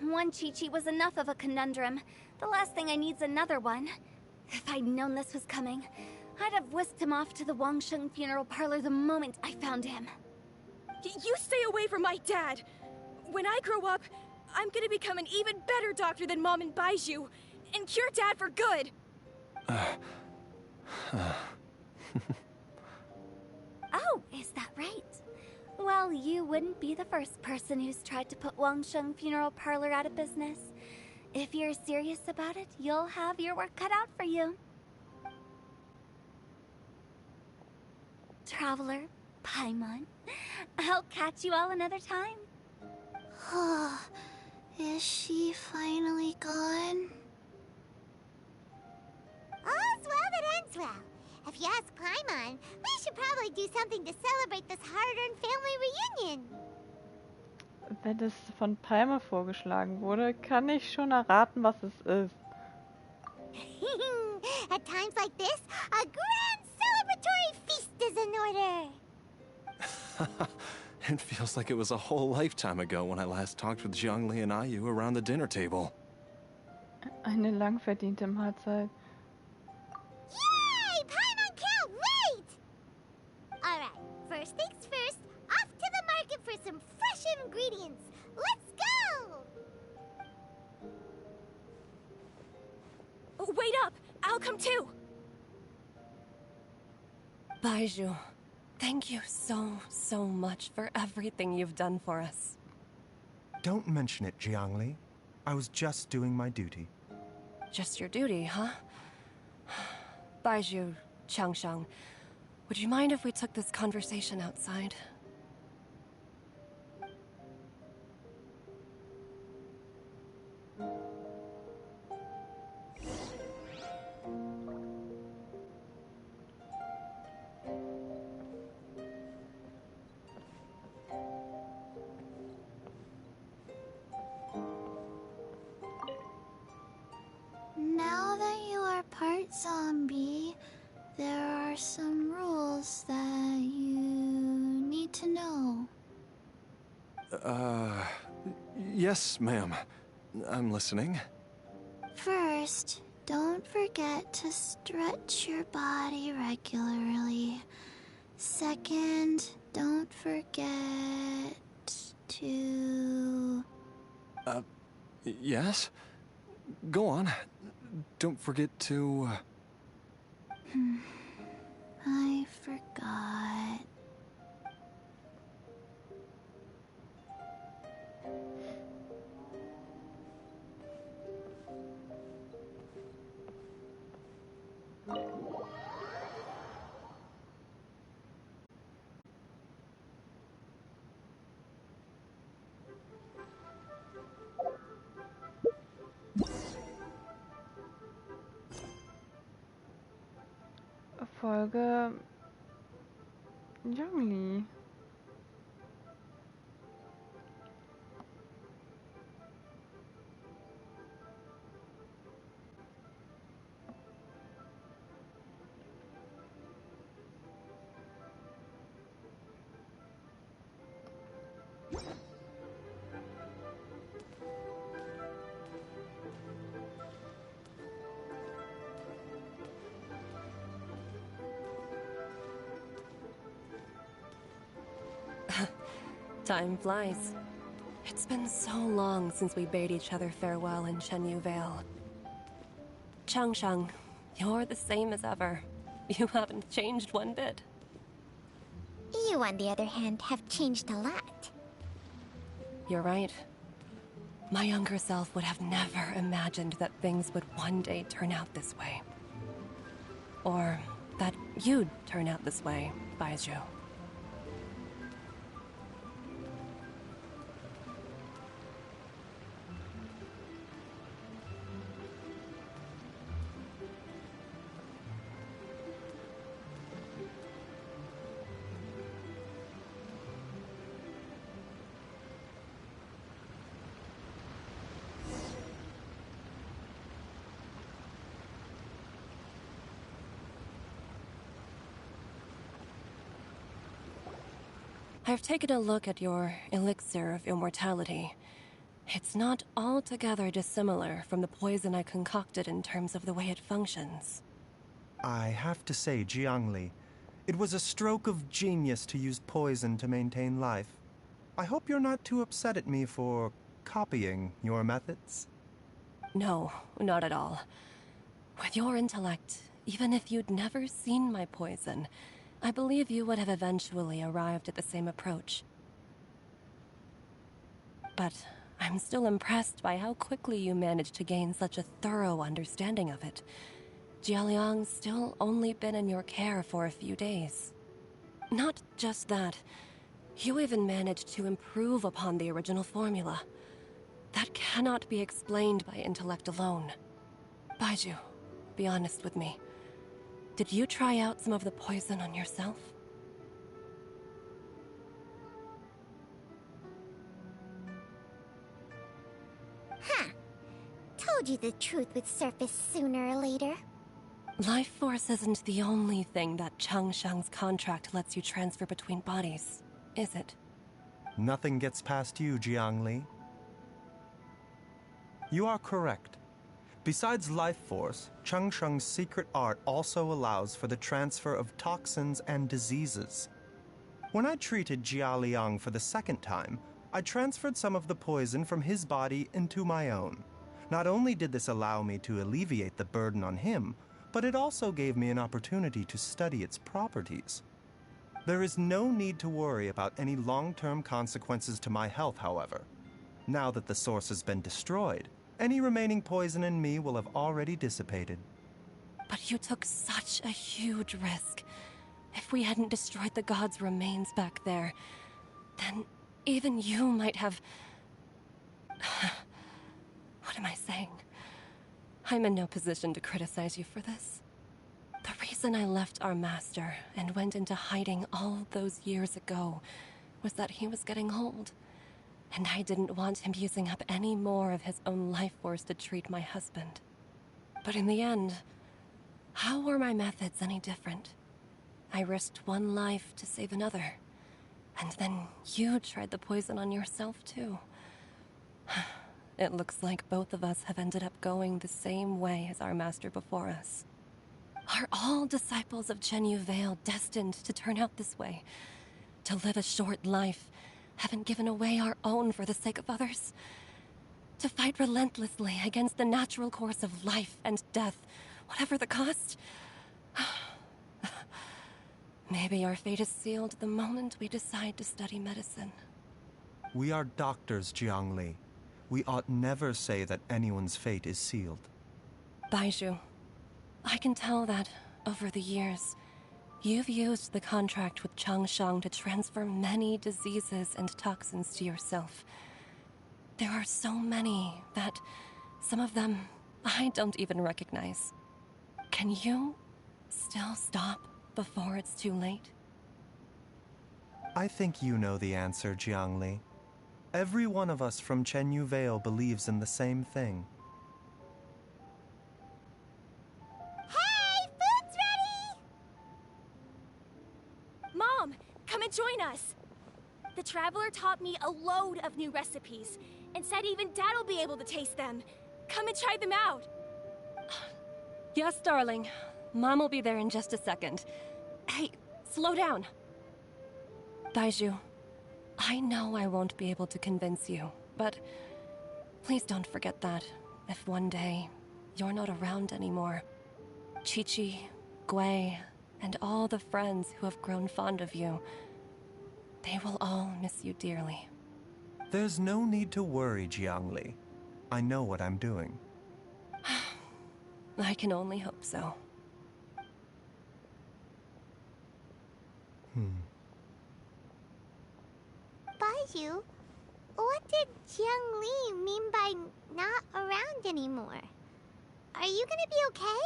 Speaker 10: One Chi-Chi was enough of a conundrum. The last thing I need's another one. If I'd known this was coming, I'd have whisked him off to the Wangsheng funeral parlor the moment I found him.
Speaker 4: You stay away from my dad! When I grow up, I'm gonna become an even better doctor than Mom and Baizhu, and cure Dad for good!
Speaker 10: Oh, is that right? Well, you wouldn't be the first person who's tried to put Wangsheng Funeral Parlor out of business. If you're serious about it, you'll have your work cut out for you. Traveler, Paimon, I'll catch you all another time.
Speaker 3: Is she finally gone? All's well that ends well. If you ask Paimon, we should probably do something to celebrate this hard-earned family reunion.
Speaker 1: Wenn es von Palmer vorgeschlagen wurde, kann ich schon erraten, was es ist.
Speaker 3: At times like this, a grand celebratory feast is in order.
Speaker 9: It feels like it was a whole lifetime ago when I last talked with Jiangli and Ayu around the dinner table.
Speaker 1: Eine lang verdiente Mahlzeit.
Speaker 3: Yay! Paimon can't wait! Alright, first things first, off to the market for some fresh ingredients. Let's go!
Speaker 4: Oh, wait up! I'll come too!
Speaker 11: Baizhu, thank you so much for everything you've done for us.
Speaker 5: Don't mention it, Jiangli. I was just doing my duty.
Speaker 11: Just your duty, huh? Baizhu, Changsheng, would you mind if we took this conversation outside?
Speaker 3: Now that you are part zombie, there are some rules that you need to know.
Speaker 9: Yes, ma'am. I'm listening.
Speaker 3: First, don't forget to stretch your body regularly. Second, don't forget to...
Speaker 9: Yes? Go on. Don't forget to...
Speaker 3: I forgot.
Speaker 1: Folge Jiangli.
Speaker 11: Time flies. It It's been so long since we bade each other farewell in Chenyu Vale. Changshang, you're the same as ever. You haven't changed one bit.
Speaker 3: You, on the other hand, have changed a lot.
Speaker 11: You're right. My younger self would have never imagined that things would one day turn out this way. Or that you'd turn out this way, Baizhus. I've taken a look at your elixir of immortality. It's not altogether dissimilar from the poison I concocted in terms of the way it functions.
Speaker 5: I have to say, Jiangli, it was a stroke of genius to use poison to maintain life. I hope you're not too upset at me for copying your methods.
Speaker 11: No, not at all. With your intellect, even if you'd never seen my poison, I believe you would have eventually arrived at the same approach. But I'm still impressed by how quickly you managed to gain such a thorough understanding of it. Jialiang's still only been in your care for a few days. Not just that, you even managed to improve upon the original formula. That cannot be explained by intellect alone. Baizhus, be honest with me. Did you try out some of the poison on yourself?
Speaker 3: Huh. Told you the truth would surface sooner or later.
Speaker 11: Life force isn't the only thing that Changshang's contract lets you transfer between bodies, is it?
Speaker 5: Nothing gets past you, Jiangli. You are correct. Besides life force, Changsheng's secret art also allows for the transfer of toxins and diseases. When I treated Jia Liang for the second time, I transferred some of the poison from his body into my own. Not only did this allow me to alleviate the burden on him, but it also gave me an opportunity to study its properties. There is no need to worry about any long-term consequences to my health, however. Now that the source has been destroyed, any remaining poison in me will have already dissipated.
Speaker 11: But you took such a huge risk. If we hadn't destroyed the god's remains back there, then even you might have... What am I saying? I'm in no position to criticize you for this. The reason I left our master and went into hiding all those years ago was that he was getting old. And I didn't want him using up any more of his own life force to treat my husband. But in the end, how were my methods any different? I risked one life to save another. And then you tried the poison on yourself too. It looks like both of us have ended up going the same way as our master before us. Are all disciples of Chenyu Vale destined to turn out this way? To live a short life, haven't given away our own for the sake of others? To fight relentlessly against the natural course of life and death, whatever the cost? Maybe our fate is sealed the moment we decide to study medicine.
Speaker 5: We are doctors, Jiangli. We ought never say that anyone's fate is sealed.
Speaker 11: Baizhus, I can tell that, over the years, you've used the contract with Changshang to transfer many diseases and toxins to yourself. There are so many that some of them I don't even recognize. Can you still stop before it's too late?
Speaker 5: I think you know the answer, Jiangli. Every one of us from Chenyu Vale believes in the same thing.
Speaker 3: Hey, food's ready!
Speaker 4: Mom, come and join us. The Traveler taught me a load of new recipes and said even Dad'll be able to taste them. Come and try them out.
Speaker 11: Yes, darling. Mom will be there in just a second. Hey, slow down. Baizhus, I know I won't be able to convince you, but please don't forget that if one day you're not around anymore, Chi-Chi, Gui, and all the friends who have grown fond of you, they will all miss you dearly.
Speaker 5: There's no need to worry, Jiangli. I know what I'm doing.
Speaker 11: I can only hope so.
Speaker 3: Baizhu, what did Jiangli mean by not around anymore? Are you gonna be okay?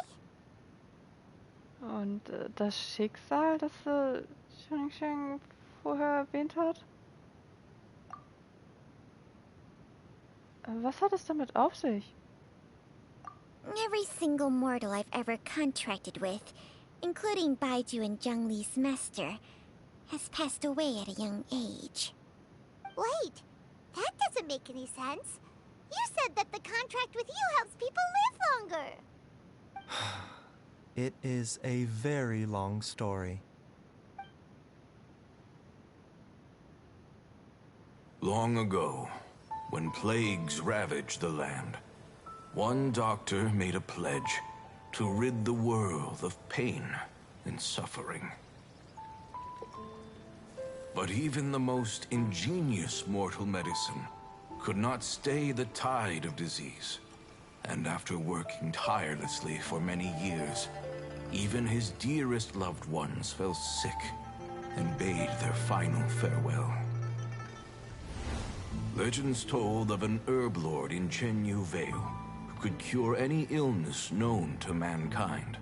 Speaker 1: Und das Schicksal, das Shang vorher erwähnt hat? Was hat es damit auf sich?
Speaker 3: Every single mortal I've ever contracted with, including Baizhu and Zhengli's master, has passed away at a young age. Wait, that doesn't make any sense. You said that the contract with you helps people live longer.
Speaker 5: It is a very long story.
Speaker 13: Long ago, when plagues ravaged the land, one doctor made a pledge to rid the world of pain and suffering. But even the most ingenious mortal medicine could not stay the tide of disease. And after working tirelessly for many years, even his dearest loved ones fell sick and bade their final farewell. Legends told of an herb lord in Chenyu Vale who could cure any illness known to mankind.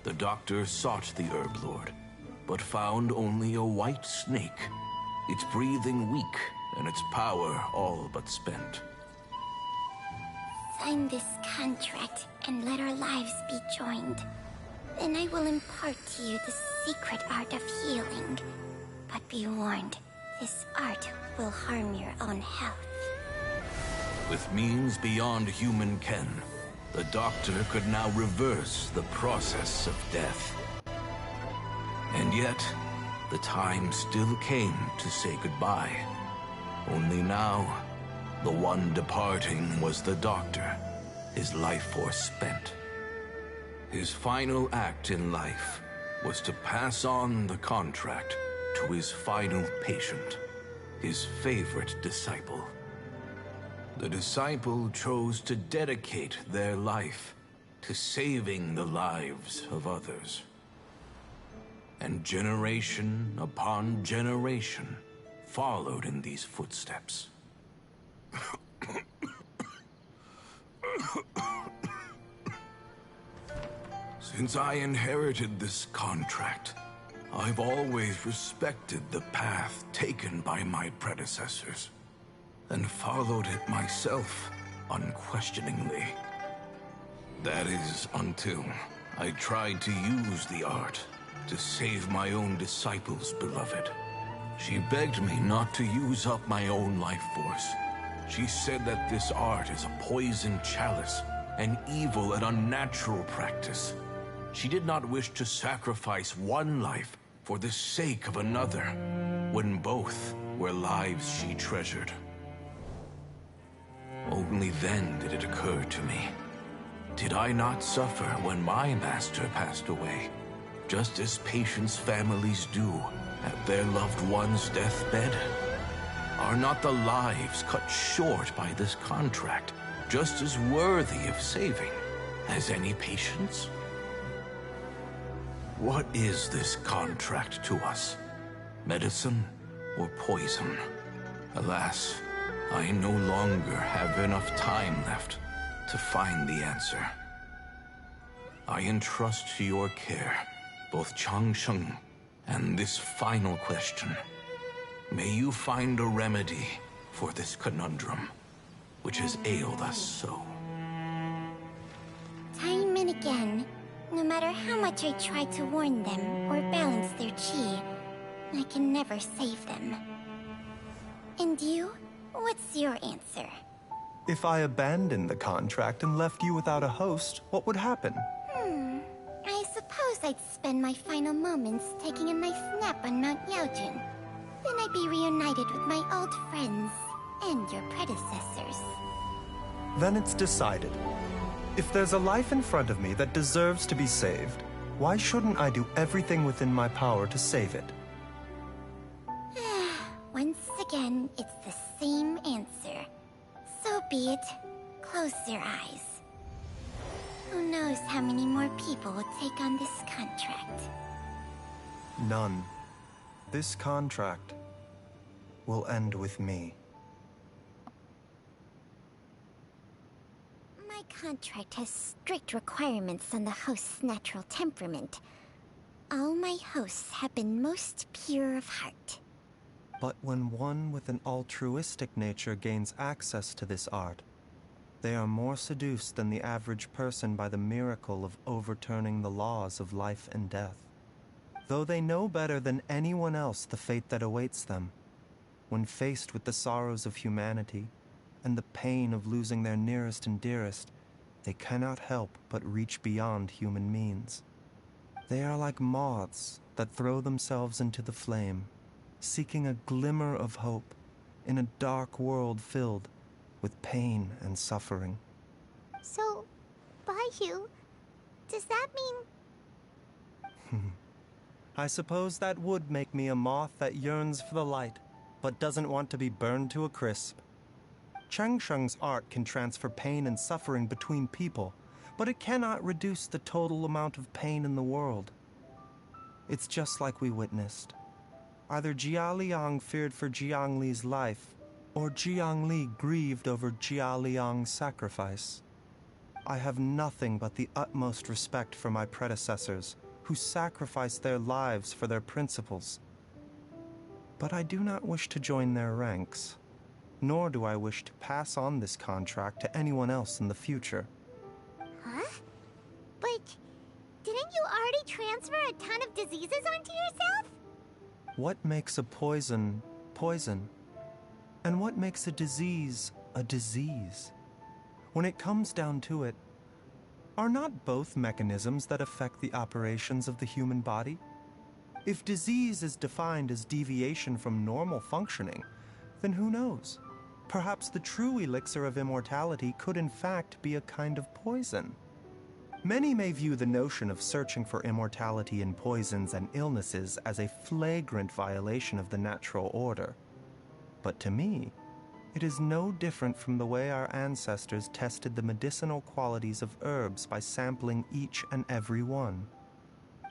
Speaker 13: The doctor sought the herb lord, but found only a white snake, its breathing weak and its power all but spent.
Speaker 3: Sign this contract and let our lives be joined. Then I will impart to you the secret art of healing. But be warned, this art will harm your own health.
Speaker 13: With means beyond human ken, the doctor could now reverse the process of death. And yet, the time still came to say goodbye. Only now, the one departing was the doctor, his life force spent. His final act in life was to pass on the contract to his final patient, his favorite disciple. The disciple chose to dedicate their life to saving the lives of others. And generation upon generation followed in these footsteps. Since I inherited this contract, I've always respected the path taken by my predecessors, and followed it myself unquestioningly. That is, until I tried to use the art to save my own disciple's beloved. She begged me not to use up my own life force. She said that this art is a poison chalice, an evil and unnatural practice. She did not wish to sacrifice one life for the sake of another, when both were lives she treasured. Only then did it occur to me. Did I not suffer when my master passed away, just as patients' families do at their loved one's deathbed? Are not the lives cut short by this contract just as worthy of saving as any patient's? What is this contract to us? Medicine or poison? Alas, I no longer have enough time left to find the answer. I entrust to your care both Changsheng and this final question. May you find a remedy for this conundrum, which has ailed us so.
Speaker 3: Time and again, no matter how much I try to warn them or balance their chi, I can never save them. And you? What's your answer?
Speaker 5: If I abandoned the contract and left you without a host, what would happen?
Speaker 3: I suppose I'd spend my final moments taking a nice nap on Mount Yaojun. Then I'd be reunited with my old friends. and your predecessors.
Speaker 5: Then it's decided. If there's a life in front of me that deserves to be saved, why shouldn't I do everything within my power to save it?
Speaker 3: Once again, it's the same answer. So be it. Close your eyes. Who knows how many more people will take on this contract?
Speaker 5: None. This contract will end with me.
Speaker 3: My contract has strict requirements on the host's natural temperament. All my hosts have been most pure of heart.
Speaker 5: But when one with an altruistic nature gains access to this art, they are more seduced than the average person by the miracle of overturning the laws of life and death. Though they know better than anyone else the fate that awaits them, when faced with the sorrows of humanity and the pain of losing their nearest and dearest, they cannot help but reach beyond human means. They are like moths that throw themselves into the flame, seeking a glimmer of hope in a dark world filled with pain and suffering.
Speaker 3: So, Baizhus, does that mean...
Speaker 5: I suppose that would make me a moth that yearns for the light, but doesn't want to be burned to a crisp. Changsheng's art can transfer pain and suffering between people, but it cannot reduce the total amount of pain in the world. It's just like we witnessed. Either Jia Liang feared for Jiang Li's life, or Jiang Li grieved over Jia Liang's sacrifice. I have nothing but the utmost respect for my predecessors, who sacrificed their lives for their principles. But I do not wish to join their ranks, nor do I wish to pass on this contract to anyone else in the future.
Speaker 3: Huh? But didn't you already transfer a ton of diseases onto yourself?
Speaker 5: What makes a poison, poison? And what makes a disease, a disease? When it comes down to it, are not both mechanisms that affect the operations of the human body? If disease is defined as deviation from normal functioning, then who knows? Perhaps the true elixir of immortality could in fact be a kind of poison. Many may view the notion of searching for immortality in poisons and illnesses as a flagrant violation of the natural order. But to me, it is no different from the way our ancestors tested the medicinal qualities of herbs by sampling each and every one.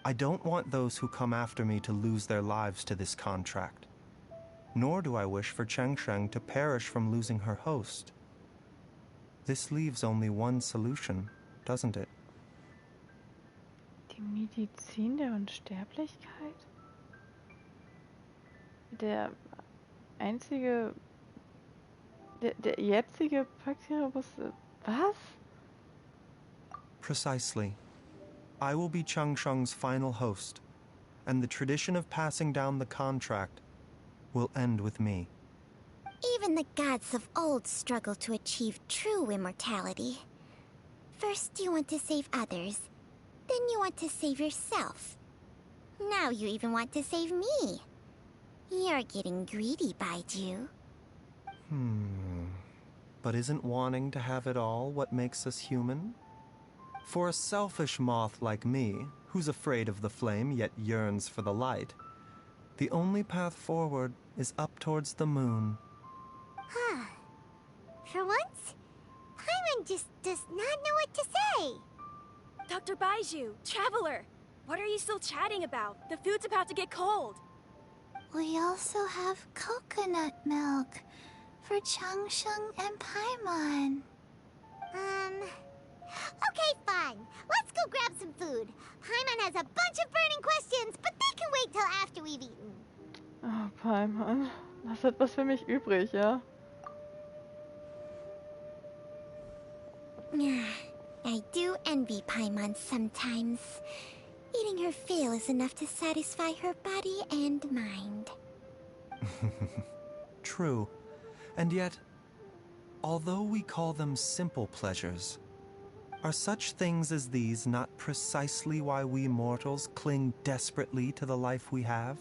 Speaker 5: I don't want those who come after me to lose their lives to this contract. Nor do I wish for Changsheng to perish from losing her host. This leaves only one solution, doesn't it?
Speaker 1: Die Medizin der Unsterblichkeit? Der einzige... Der jetzige Bakterius... Was?
Speaker 5: Precisely. I will be Changsheng's final host, and the tradition of passing down the contract will end with me.
Speaker 3: Even the gods of old struggle to achieve true immortality. First you want to save others, then you want to save yourself. Now you even want to save me. You're getting greedy, Baizhus.
Speaker 5: But isn't wanting to have it all what makes us human? For a selfish moth like me, who's afraid of the flame yet yearns for the light, the only path forward is up towards the moon.
Speaker 3: For once, Paimon just does not know what to say.
Speaker 4: Dr. Baizhus, Traveler, what are you still chatting about? The food's about to get cold.
Speaker 3: We also have coconut milk for Changsheng and Paimon. Okay, fine. Let's go grab some food. Paimon has a bunch of burning questions, but they can wait till after we've eaten.
Speaker 1: Oh, Paimon. Das hat was für mich übrig, ja?
Speaker 3: I do envy Paimon sometimes. Eating her fill is enough to satisfy her body and mind.
Speaker 5: True. And yet, although we call them simple pleasures, are such things as these not precisely why we mortals cling desperately to the life we have?